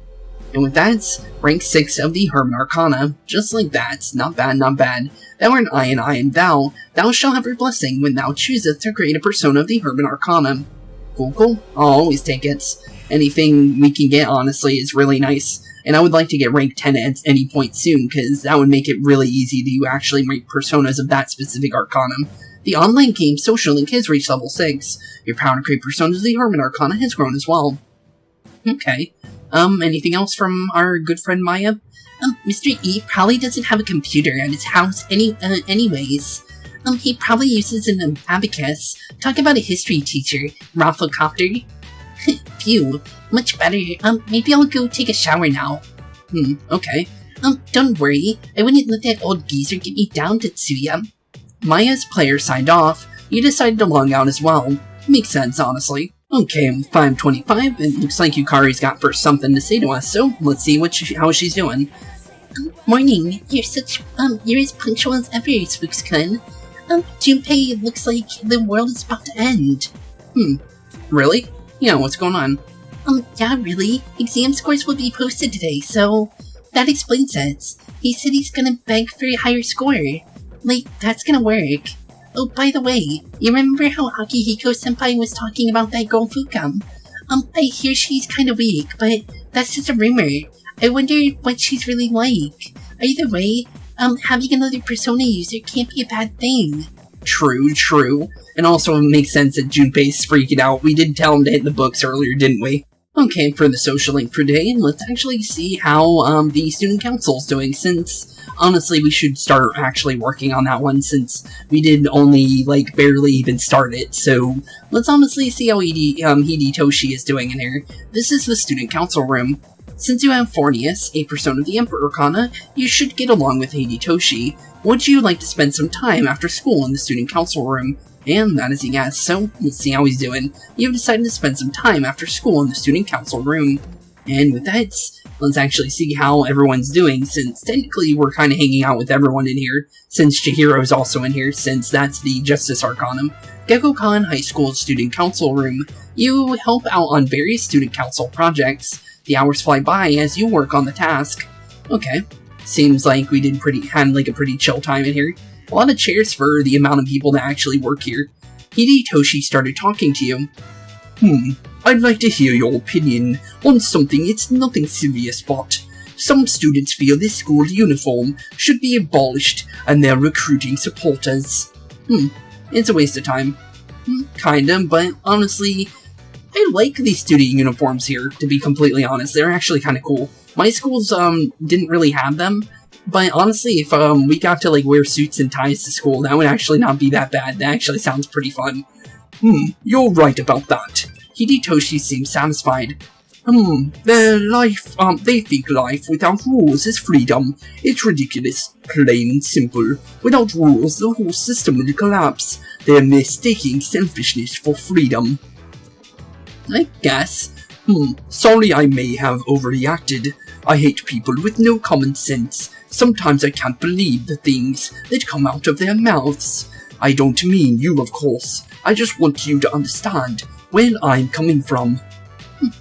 And with that, rank 6 of the Hermit Arcana. Just like that. Not bad, not bad. Thou art I, and I am thou. Thou shalt have your blessing when thou choosest to create a persona of the Hermit Arcana. Cool, cool. I'll always take it. Anything we can get, honestly, is really nice. And I would like to get rank 10 at any point soon, because that would make it really easy to actually make personas of that specific Arcanum. The online game Social Link has reached level 6. Your power to create personas of the Hermit Arcana has grown as well. Okay. Anything else from our good friend Maya? Mr. E probably doesn't have a computer at his house anyways. He probably uses an abacus. Talk about a history teacher, Rafflecopter. Phew, much better. Maybe I'll go take a shower now. Okay. Don't worry. I wouldn't let that old geezer get me down, Tetsuya. Maya's player signed off. You decided to log out as well. Makes sense, honestly. Okay, 5:25, it looks like Yukari's got first something to say to us, so let's see how she's doing. Morning. You're as punctual as ever, Spooks-kun. Junpei, looks like the world is about to end. Really? Yeah, what's going on? Yeah, really. Exam scores will be posted today, so that explains it. He said he's gonna beg for a higher score. Like, that's gonna work. Oh, by the way, you remember how Akihiko-senpai was talking about that girl Fukam? I hear she's kinda weak, but that's just a rumor. I wonder what she's really like. Either way, having another Persona user can't be a bad thing. True. And also it makes sense that Junpei's freaking out. We did tell him to hit the books earlier, didn't we? Okay, for the social link for today, let's actually see how the student council's doing, since honestly we should start actually working on that one, since we did only like barely even start it. So let's honestly see how Hidetoshi is doing in here. This is the student council room. Since you have Fornius, a persona of the Emperor Arcana, you should get along with Hidetoshi. Would you like to spend some time after school in the student council room? And that is a yes, so let's see how he's doing. You've decided to spend some time after school in the student council room. And with that, let's actually see how everyone's doing, since technically we're kind of hanging out with everyone in here, since Chihiro's also in here, since that's the Justice Arcanum. Gekko-kan High School Student Council Room. You help out on various student council projects. The hours fly by as you work on the task. Okay, seems like we had like a pretty chill time in here. A lot of chairs for the amount of people that actually work here. Hidetoshi started talking to you. I'd like to hear your opinion on something it's nothing serious, but some students feel this school uniform should be abolished and they're recruiting supporters. It's a waste of time. Kinda, but honestly, I like these student uniforms here, to be completely honest. They're actually kind of cool. My schools, didn't really have them, but honestly, if, we got to, like, wear suits and ties to school, that would actually not be that bad. That actually sounds pretty fun. You're right about that. Hidetoshi seems satisfied. They think life without rules is freedom. It's ridiculous. Plain and simple. Without rules, the whole system will collapse. They're mistaking selfishness for freedom. I guess. Sorry I may have overreacted. I hate people with no common sense. Sometimes I can't believe the things that come out of their mouths. I don't mean you, of course. I just want you to understand where I'm coming from.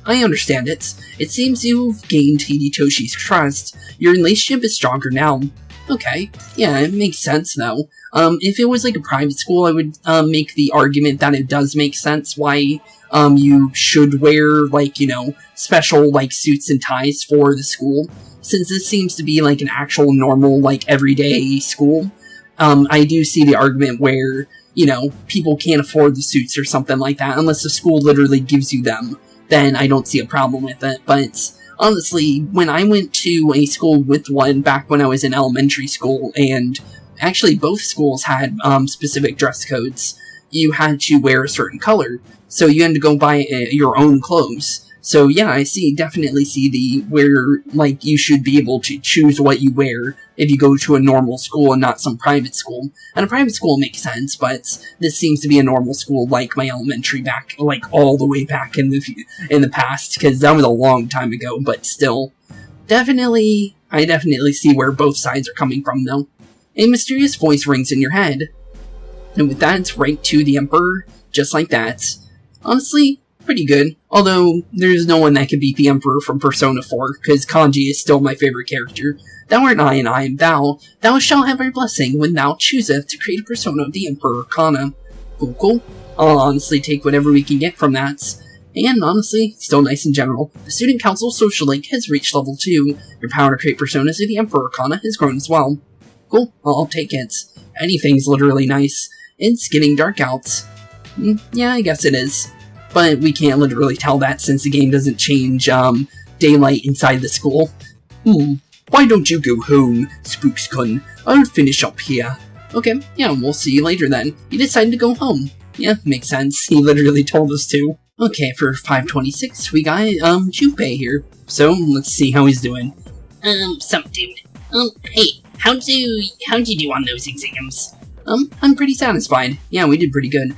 I understand it. It seems you've gained Hidetoshi's trust. Your relationship is stronger now. Okay, yeah, it makes sense though. If it was like a private school, I would make the argument that it does make sense why you should wear, like, you know, special, like, suits and ties for the school. Since this seems to be, like, an actual normal, like, everyday school, I do see the argument where, you know, people can't afford the suits or something like that, unless the school literally gives you them. Then I don't see a problem with it, but honestly, when I went to a school with one back when I was in elementary school, and actually both schools had specific dress codes, you had to wear a certain color, so you had to go buy your own clothes. So yeah, I definitely see where, like, you should be able to choose what you wear if you go to a normal school and not some private school. And a private school makes sense, but this seems to be a normal school like my elementary back, like, all the way back in the past, because that was a long time ago, but still. I definitely see where both sides are coming from, though. A mysterious voice rings in your head. And with that, it's right to the Emperor, just like that. Honestly, pretty good. Although, there's no one that could beat the Emperor from Persona 4, because Kanji is still my favorite character. Thou art I, and I am thou. Thou shalt have our blessing when thou chooseth to create a persona of the Emperor Kana. Cool. I'll honestly take whatever we can get from that. And honestly, still nice in general. The Student Council Social Link has reached level 2. Your power to create personas of the Emperor Kana has grown as well. Cool, I'll take it. Anything's literally nice. It's getting dark out. Yeah, I guess it is. But we can't literally tell that since the game doesn't change, daylight inside the school. Why don't you go home, Spooks-kun? I'll finish up here. Okay, yeah, we'll see you later then. You decided to go home. Yeah, makes sense. He literally told us to. Okay, for 526, we got, Junpei here. So, let's see how he's doing. Sup, dude. Hey, how'd you do on those exams? I'm pretty satisfied. Yeah, we did pretty good.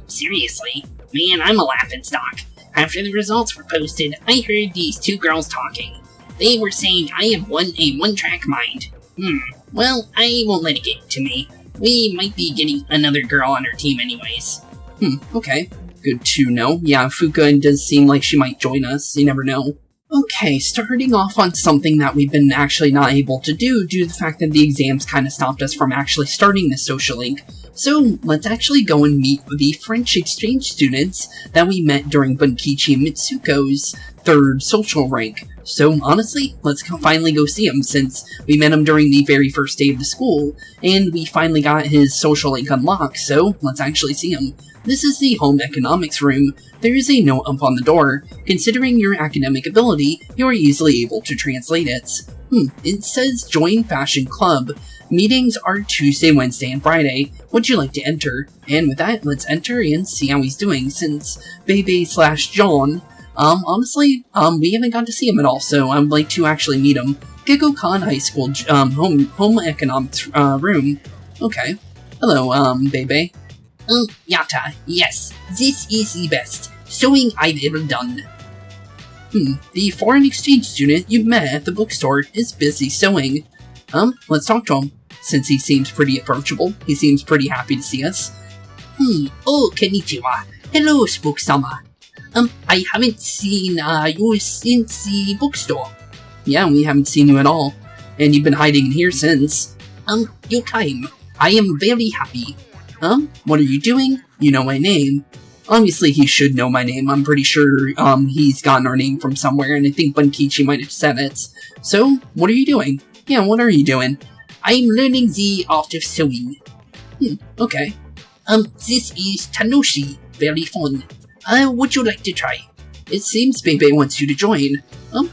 Seriously? Man, I'm a laughingstock. After the results were posted, I heard these two girls talking. They were saying I have a one-track mind. Well, I won't let it get to me. We might be getting another girl on our team anyways. Okay. Good to know. Yeah, Fuka does seem like she might join us. You never know. Okay, starting off on something that we've been actually not able to do due to the fact that the exams kind of stopped us from actually starting the social link. So, let's actually go and meet the French exchange students that we met during Bunkichi Mitsuko's 3rd social rank. So, honestly, let's finally go see him since we met him during the very first day of the school, and we finally got his social link unlocked, so let's actually see him. This is the home economics room. There is a note up on the door. Considering your academic ability, you are easily able to translate it. It says join fashion club. Meetings are Tuesday, Wednesday, and Friday. Would you like to enter? And with that, let's enter and see how he's doing since Bebe/John, honestly, we haven't got to see him at all, so I would like to actually meet him. Gekkoukan High School, home economics, room. Okay. Hello, Bebe. Yata, yes, this is the best sewing I've ever done. The foreign exchange student you met at the bookstore is busy sewing. Let's talk to him. Since he seems pretty approachable, he seems pretty happy to see us. Oh, konnichiwa. Hello, Spook-sama. I haven't seen, you since the bookstore. Yeah, we haven't seen you at all. And you've been hiding in here since. Your time. I am very happy. What are you doing? You know my name. Obviously, he should know my name. I'm pretty sure, he's gotten our name from somewhere, and I think Bunkichi might have said it. So, what are you doing? Yeah, what are you doing? I'm learning the art of sewing. Okay. This is Tanoshi. Very fun. Would you like to try? It seems Bebe wants you to join.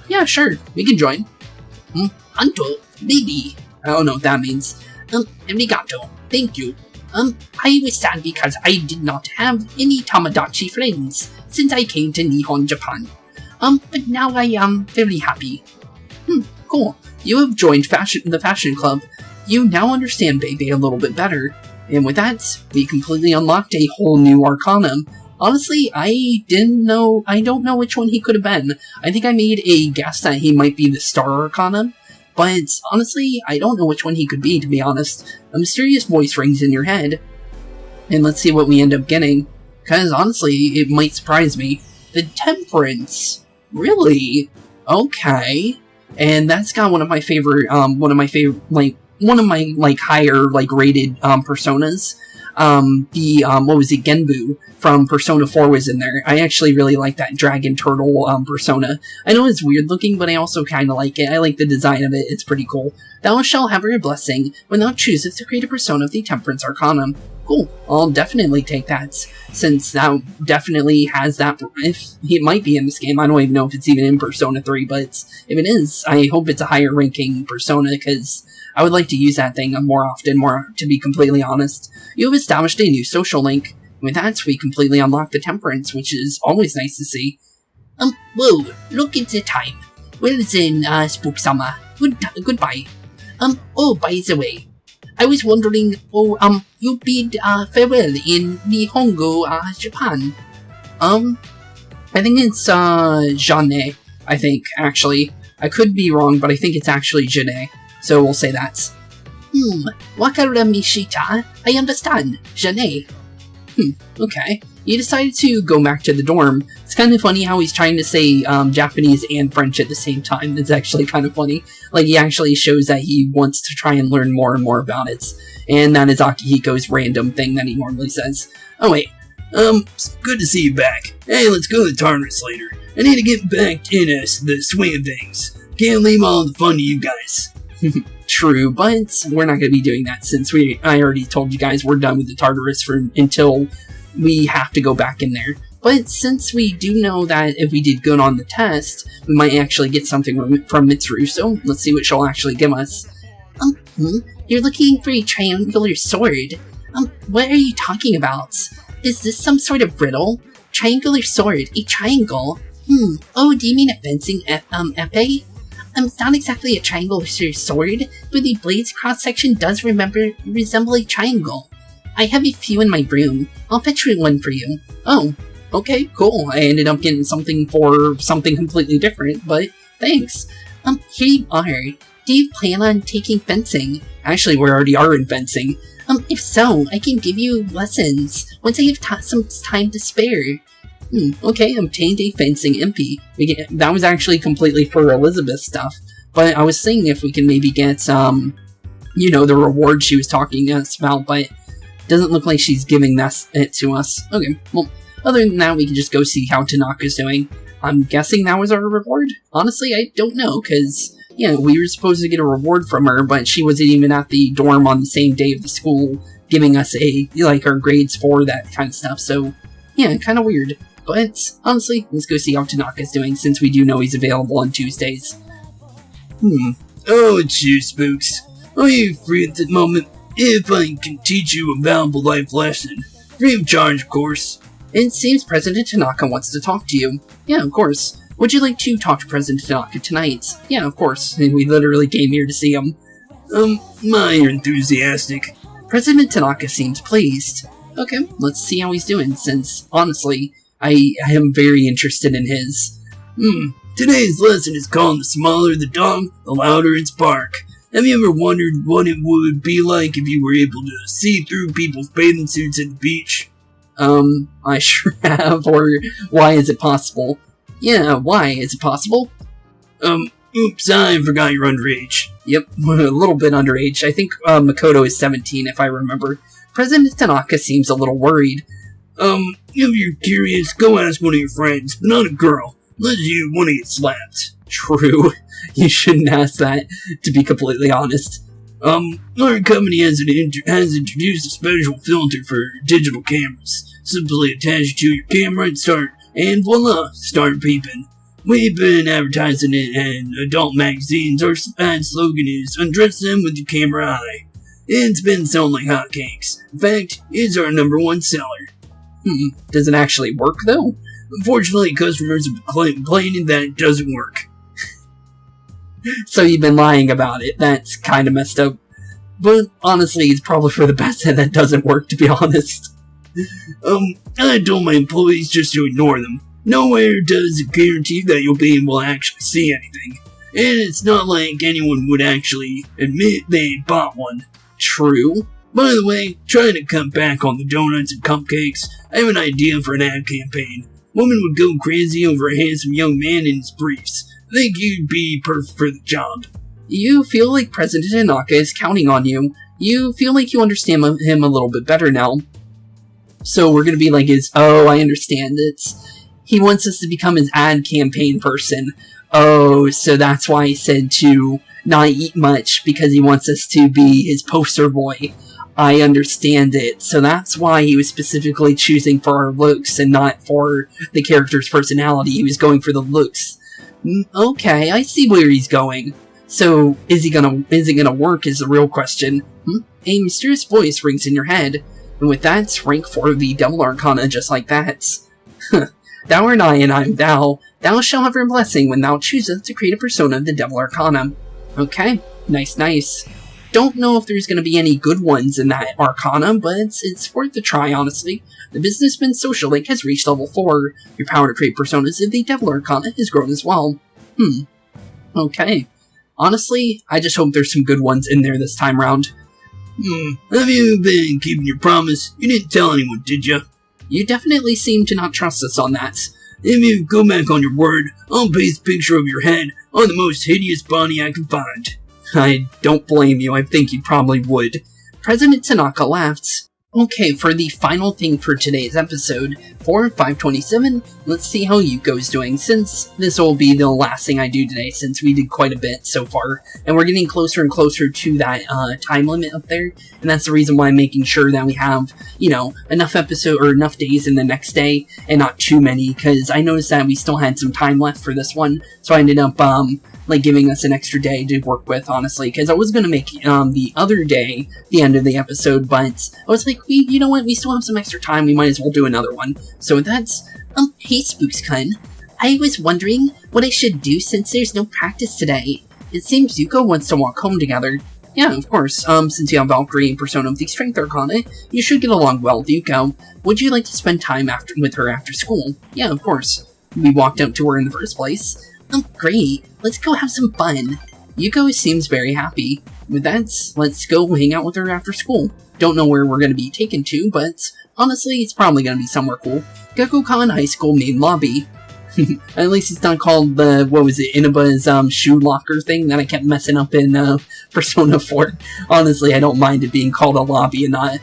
Yeah, sure. We can join. Anto, baby. I don't know what that means. Arigato. Thank you. I was sad because I did not have any Tamagotchi friends since I came to Nihon, Japan. But now I am very happy. Cool. You have joined the fashion club. You now understand Bebe a little bit better. And with that, we completely unlocked a whole new Arcanum. Honestly, I don't know which one he could have been. I think I made a guess that he might be the Star Arcanum. But honestly, I don't know which one he could be, to be honest. A mysterious voice rings in your head. And let's see what we end up getting. Because honestly, it might surprise me. The Temperance. Really? Okay. And that's got one of my higher, rated, personas. Genbu from Persona 4 was in there. I actually really like that dragon turtle, persona. I know it's weird looking, but I also kinda like it. I like the design of it, it's pretty cool. Thou shalt have your blessing when thou choosest to create a persona of the Temperance Arcanum. Cool, I'll definitely take that, since that definitely has that, if it might be in this game, I don't even know if it's even in Persona 3, but if it is, I hope it's a higher ranking persona, because I would like to use that thing more often, to be completely honest. You have established a new social link. With that, we completely unlock the Temperance, which is always nice to see. Whoa, look at the time. Well then, Spooksama. Goodbye. Oh, by the way, I was wondering, you bid, farewell in Nihongo, Japan. I think it's, Jane, I think, actually. I could be wrong, but I think it's actually Jane, so we'll say that. Wakara Mishita, I understand, Jane. Okay. You decided to go back to the dorm. It's kind of funny how he's trying to say, Japanese and French at the same time. It's actually kind of funny. Like, he actually shows that he wants to try and learn more and more about it. And that is Akihiko's random thing that he normally says. Oh, wait. Good to see you back. Hey, let's go to the TARDIS later. I need to get back in the swing of things. Can't leave all the fun to you guys. True, but we're not going to be doing that since I already told you guys we're done with the TARDIS until we have to go back in there. But since we do know that if we did good on the test, we might actually get something from Mitsuru, so let's see what she'll actually give us. You're looking for a triangular sword. What are you talking about? Is this some sort of riddle? Triangular sword, a triangle? Oh, do you mean a fencing epee? It's not exactly a triangular sword, but the blade's cross-section does resemble a triangle. I have a few in my room. I'll fetch one for you. Oh, okay, cool. I ended up getting something for something completely different, but thanks. Here you are. Do you plan on taking fencing? Actually, we already are in fencing. If so, I can give you lessons once I have some time to spare. Okay, obtained a fencing MP. That was actually completely for Elizabeth's stuff, but I was saying if we can maybe get, the reward she was talking to us about, but doesn't look like she's giving it to us. Okay, well, other than that, we can just go see how Tanaka's doing. I'm guessing that was our reward? Honestly, I don't know, because, we were supposed to get a reward from her, but she wasn't even at the dorm on the same day of the school, giving us our grades for that kind of stuff, so, yeah, kind of weird. But, honestly, let's go see how Tanaka's doing, since we do know he's available on Tuesdays. Oh, it's you, Spooks. Are you free at the moment? If I can teach you a valuable life lesson. Free of charge, of course. It seems President Tanaka wants to talk to you. Yeah, of course. Would you like to talk to President Tanaka tonight? Yeah, of course. We literally came here to see him. You're enthusiastic. President Tanaka seems pleased. Okay, let's see how he's doing, since, honestly, I am very interested in his. Today's lesson is called The Smaller the Dog, the Louder Its Bark. Have you ever wondered what it would be like if you were able to see through people's bathing suits at the beach? I sure have, or why is it possible? Yeah, why is it possible? Oops, I forgot you're underage. Yep, a little bit underage. I think, Makoto is 17, if I remember. President Tanaka seems a little worried. If you're curious, go ask one of your friends, but not a girl, unless you want to get slapped. True. You shouldn't ask that, to be completely honest. Our company has introduced a special filter for digital cameras. Simply attach it to your camera and voila, start peeping. We've been advertising it in adult magazines. Our ad slogan is, undress them with your camera eye. It's been selling like hotcakes. In fact, it's our #1 seller. Does it actually work, though? Unfortunately, customers have been complaining that it doesn't work. So you've been lying about it. That's kind of messed up. But honestly, it's probably for the best that that doesn't work, to be honest. I told my employees just to ignore them. Nowhere does it guarantee that you'll be able to actually see anything. And it's not like anyone would actually admit they bought one. True. By the way, trying to cut back on the donuts and cupcakes, I have an idea for an ad campaign. Women would go crazy over a handsome young man in his briefs. I think you'd be perfect for the job. You feel like President Tanaka is counting on you. You feel like you understand him a little bit better now. So we're gonna be like I understand it. He wants us to become his ad campaign person. Oh, so that's why he said to not eat much, because he wants us to be his poster boy. I understand it. So that's why he was specifically choosing for our looks and not for the character's personality. He was going for the looks. Okay, I see where he's going. So, is it gonna work is the real question. A mysterious voice rings in your head, and with that, rank 4 of the Devil Arcana just like that. Thou art I, and I am thou. Thou shalt have her blessing when thou choosest to create a persona of the Devil Arcana. Okay, nice. Don't know if there's going to be any good ones in that Arcana, but it's worth a try, honestly. The Businessman's Social Link has reached level 4. Your power to create personas of the Devil Arcana has grown as well. Okay. Honestly, I just hope there's some good ones in there this time round. Have you been keeping your promise? You didn't tell anyone, did you? You definitely seem to not trust us on that. If you go back on your word, I'll paste a picture of your head on the most hideous body I can find. I don't blame you, I think you probably would. President Tanaka laughed. Okay, for the final thing for today's episode, for 527, let's see how Yuko's doing, since this will be the last thing I do today, since we did quite a bit so far, and we're getting closer and closer to that time limit up there, and that's the reason why I'm making sure that we have, enough enough days in the next day, and not too many, because I noticed that we still had some time left for this one, so I ended up, giving us an extra day to work with, honestly, because I was going to make, the other day the end of the episode, but I was like, you know what, we still have some extra time, we might as well do another one. So that's, hey Spooks-kun, I was wondering what I should do since there's no practice today. It seems Yuko wants to walk home together. Yeah, of course, since you have Valkyrie and Persona of the Strength Arcana, you should get along well with Yuko. Would you like to spend time with her after school? Yeah, of course. We walked out to her in the first place. Great, let's go have some fun. Yuko seems very happy. With that, let's go hang out with her after school. Don't know where we're going to be taken to, but honestly, it's probably going to be somewhere cool. Gekkokan High School main lobby. At least it's not called the, Inaba's shoe locker thing that I kept messing up in Persona 4. Honestly, I don't mind it being called a lobby and not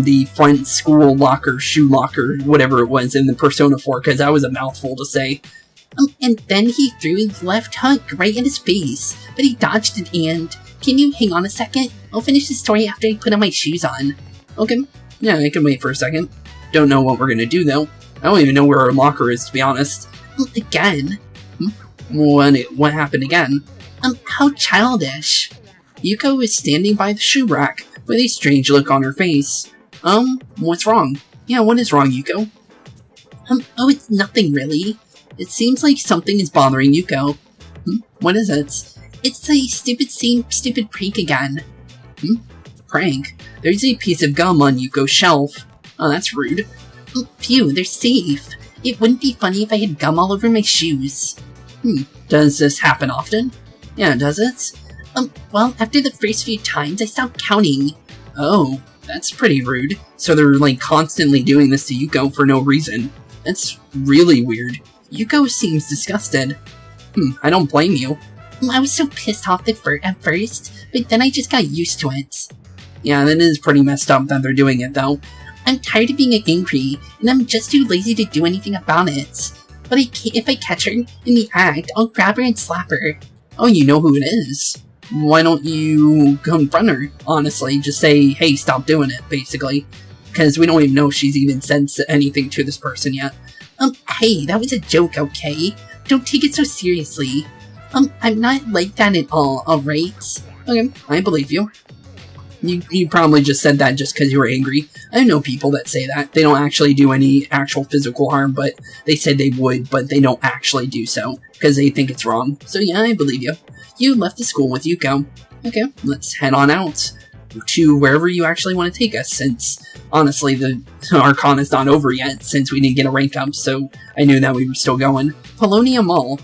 the front school locker, shoe locker, whatever it was in the Persona 4, because that was a mouthful to say. And then he threw his left hook right in his face, but he dodged it and... Can you hang on a second? I'll finish the story after I put on my shoes on. Okay, yeah, I can wait for a second. Don't know what we're gonna do, though. I don't even know where our locker is, to be honest. Again? What happened again? How childish. Yuko is standing by the shoe rack, with a strange look on her face. What's wrong? Yeah, what is wrong, Yuko? Oh, it's nothing, really. It seems like something is bothering Yuko. What is it? It's the stupid prank again. Prank? There's a piece of gum on Yuko's shelf. Oh, that's rude. Phew, they're safe. It wouldn't be funny if I had gum all over my shoes. Does this happen often? Yeah, does it? Well, after the first few times, I stopped counting. Oh, that's pretty rude. So they're, constantly doing this to Yuko for no reason. That's really weird. Yuko seems disgusted. I don't blame you. I was so pissed off at first, but then I just got used to it. Yeah, that is pretty messed up that they're doing it, though. I'm tired of being angry, and I'm just too lazy to do anything about it. But if I catch her in the act, I'll grab her and slap her. Oh, you know who it is. Why don't you confront her, honestly? Just say, hey, stop doing it, basically. Because we don't even know if she's even said anything to this person yet. Hey, that was a joke, okay? Don't take it so seriously. I'm not like that at all, alright? Okay, I believe you. You probably just said that just because you were angry. I know people that say that. They don't actually do any actual physical harm, but they said they would, but they don't actually do so, because they think it's wrong. So yeah, I believe you. You left the school with Yuko. Okay, let's head on out to wherever you actually want to take us, since, honestly, the Arcana's not over yet, since we didn't get a rank up, so I knew that we were still going. Polonia Mall.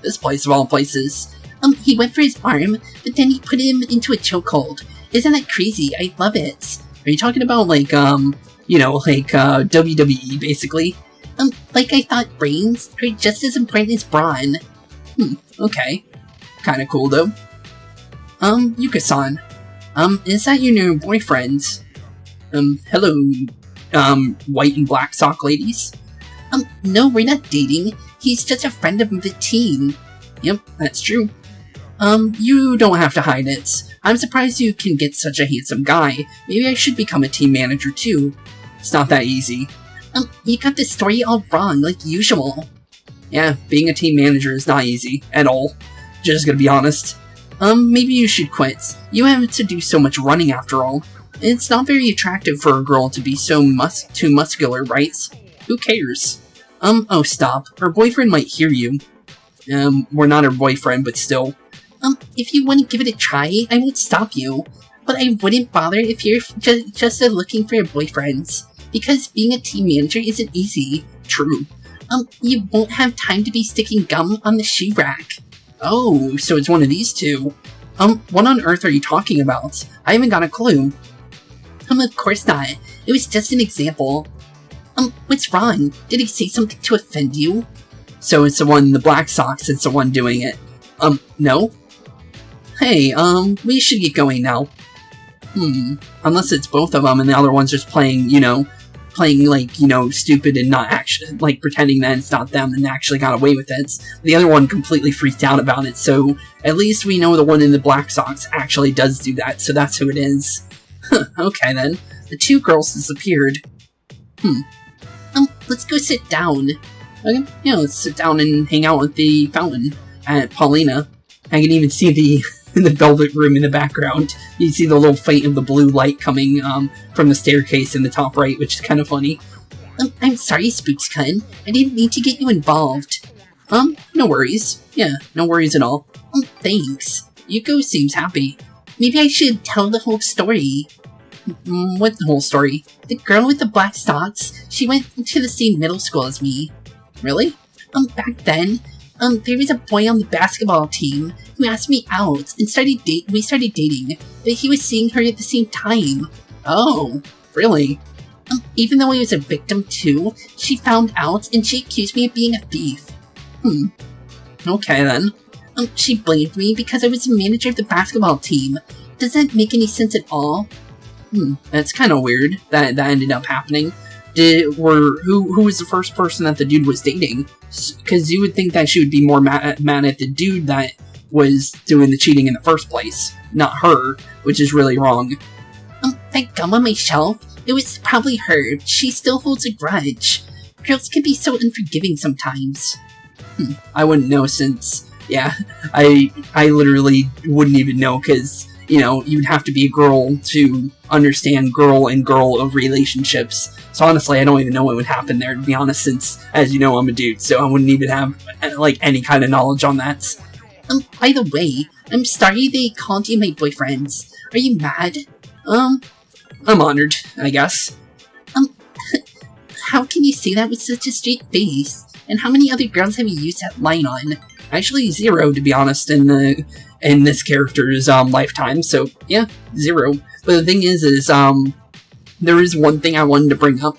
This place of all places. He went for his arm, but then he put him into a chokehold. Isn't that crazy? I love it. Are you talking about, WWE, basically? Like I thought brains are just as important as brawn. Okay. Kinda cool, though. Yuka-san. Is that your new boyfriend? Hello, white and black sock ladies? No, we're not dating. He's just a friend of the team. Yep, that's true. You don't have to hide it. I'm surprised you can get such a handsome guy. Maybe I should become a team manager too. It's not that easy. You got the story all wrong, like usual. Yeah, being a team manager is not easy, at all. Just gonna be honest. Maybe you should quit. You have to do so much running after all. It's not very attractive for a girl to be so too muscular, right? Who cares? Oh, stop. Her boyfriend might hear you. We're not her boyfriend, but still. If you want to give it a try, I won't stop you. But I wouldn't bother if you're just looking for your boyfriends. Because being a team manager isn't easy. True. You won't have time to be sticking gum on the shoe rack. Oh, so it's one of these two. What on earth are you talking about? I haven't got a clue. Of course not. It was just an example. What's wrong? Did he say something to offend you? So it's the one in the black socks that's the one doing it. No? Hey, we should get going now. Unless it's both of them and the other one's just playing, stupid and not actually, pretending that it's not them and actually got away with it. The other one completely freaked out about it, so at least we know the one in the black socks actually does do that, so that's who it is. Okay then. The two girls disappeared. Let's go sit down. Okay, yeah, let's sit down and hang out at the fountain at Paulina. I can even see the velvet room in the background. You can see the little fight of the blue light coming from the staircase in the top right, which is kind of funny. I'm sorry, Spooks-kun. I didn't mean to get you involved. No worries. Yeah, no worries at all. Thanks. Yuko seems happy. Maybe I should tell the whole story. What whole story? The girl with the black socks, she went to the same middle school as me. Really? Back then, there was a boy on the basketball team who asked me out and we started dating, but he was seeing her at the same time. Oh, really? Even though I was a victim too, she found out and she accused me of being a thief. Okay then. She blamed me because I was the manager of the basketball team. Does that make any sense at all? That's kind of weird that ended up happening. Who was the first person that the dude was dating? Because you would think that she would be more mad at the dude that was doing the cheating in the first place, not her, which is really wrong. That gum on my shelf? It was probably her. She still holds a grudge. Girls can be so unforgiving sometimes. I wouldn't know since, yeah, I literally wouldn't even know because, you'd have to be a girl to understand girl and girl of relationships. So honestly, I don't even know what would happen there, to be honest, since, as you know, I'm a dude, so I wouldn't even have, any kind of knowledge on that. By the way, I'm sorry they called you my boyfriends. Are you mad? I'm honored, I guess. How can you say that with such a straight face? And how many other girls have you used that line on? Actually, 0, to be honest, in this character's lifetime, so yeah, 0. But the thing is there is one thing I wanted to bring up,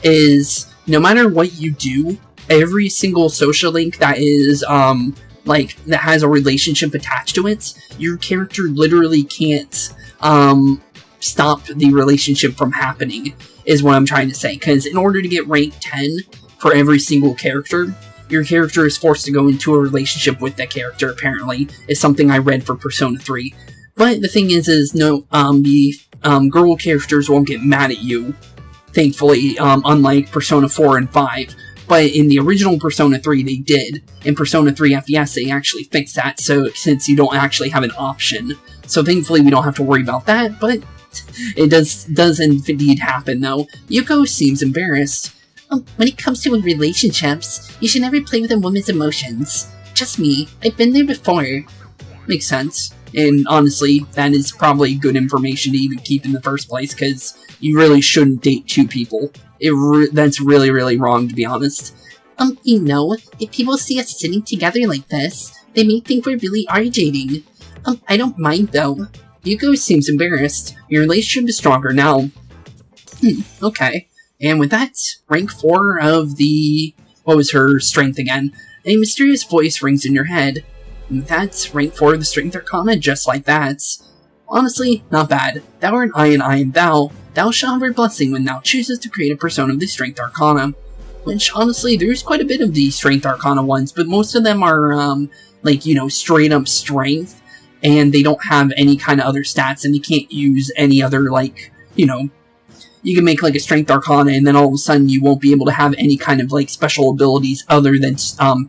is no matter what you do, every single social link that is, that has a relationship attached to it, your character literally can't, stop the relationship from happening, is what I'm trying to say. Because in order to get rank 10 for every single character, your character is forced to go into a relationship with that character, apparently, is something I read for Persona 3. But the thing is no, the girl characters won't get mad at you, thankfully, unlike Persona 4 and 5. But in the original Persona 3, they did. In Persona 3 FES, they actually fixed that, so since you don't actually have an option. So thankfully, we don't have to worry about that, but it does indeed happen, though. Yuko seems embarrassed. When it comes to relationships, you should never play with a woman's emotions. Trust me, I've been there before. Makes sense. And honestly, that is probably good information to even keep in the first place, because you really shouldn't date two people. That's really, really wrong, to be honest. If people see us sitting together like this, they may think we really are dating. I don't mind, though. Yuko seems embarrassed. Your relationship is stronger now. Okay. And with that, rank 4 of the... what was her strength again? A mysterious voice rings in your head. And with that, rank 4 of the strength arcana, just like that. Honestly, not bad. Thou art I and I am thou. Thou shalt have a blessing when thou choosest to create a persona of the strength arcana. Which, honestly, there's quite a bit of the strength arcana ones, but most of them are, straight up strength. And they don't have any kind of other stats, and you can't use any other, you can make, a strength arcana, and then all of a sudden you won't be able to have any kind of, special abilities other than,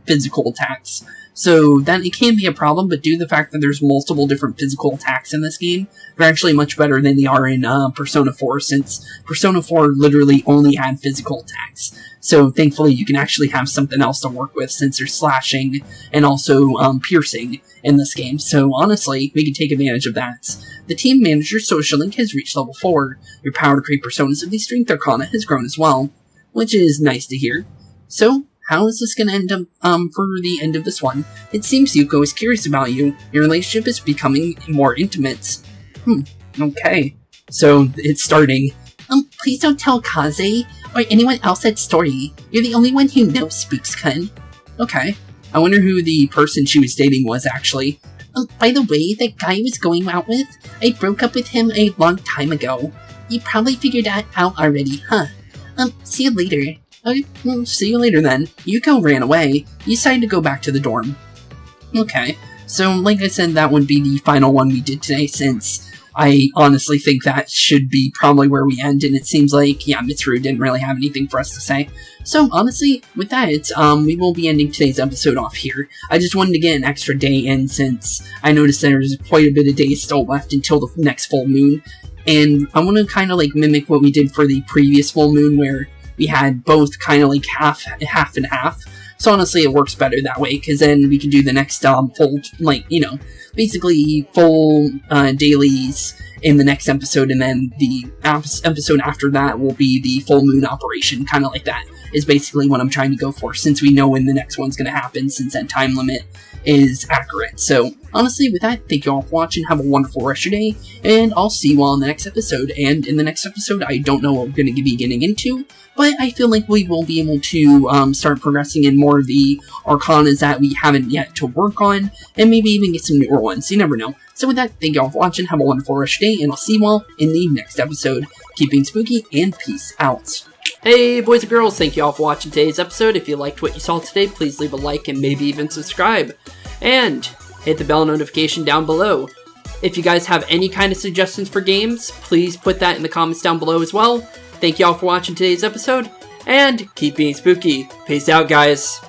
physical attacks. So that it can be a problem, but due to the fact that there's multiple different physical attacks in this game, they're actually much better than they are in Persona 4, since Persona 4 literally only had physical attacks. So thankfully you can actually have something else to work with, since there's slashing and also piercing in this game. So honestly, we can take advantage of that. The team manager social link has reached level 4. Your power to create personas of the Strength Arcana has grown as well, which is nice to hear. So, how is this going to end up for the end of this one? It seems Yuko is curious about you. Your relationship is becoming more intimate. Okay. So, it's starting. Please don't tell Kaze or anyone else that story. You're the only one who knows, Spooks-kun. Okay. I wonder who the person she was dating was, actually. By the way, that guy I was going out with, I broke up with him a long time ago. You probably figured that out already, huh? See you later. Okay, well, see you later then. Yuko ran away. You decided to go back to the dorm. Okay, so like I said, that would be the final one we did today, since I honestly think that should be probably where we end, and it seems like, yeah, Mitsuru didn't really have anything for us to say. So honestly, with that, we will be ending today's episode off here. I just wanted to get an extra day in, since I noticed there's quite a bit of days still left until the next full moon, and I want to kind of like mimic what we did for the previous full moon, where we had both kind of like half and half. So honestly, it works better that way, because then we can do the next full, like, you know, basically full dailies in the next episode, and then the episode after that will be the full moon operation, kind of like that, is basically what I'm trying to go for, since we know when the next one's going to happen, since that time limit is accurate. So honestly, with that, thank you all for watching, have a wonderful rest of your day, and I'll see you all in the next episode. And in the next episode, I don't know what we're going to be getting into, but I feel like we will be able to start progressing in more of the arcanas that we haven't yet to work on, and maybe even get some newer ones, you never know. So with that, thank you all for watching, have a wonderful rest of your day, and I'll see you all in the next episode. Keep being spooky, and peace out. Hey boys and girls, thank you all for watching today's episode. If you liked what you saw today, please leave a like and maybe even subscribe. And hit the bell notification down below. If you guys have any kind of suggestions for games, please put that in the comments down below as well. Thank you all for watching today's episode, and keep being spooky. Peace out, guys.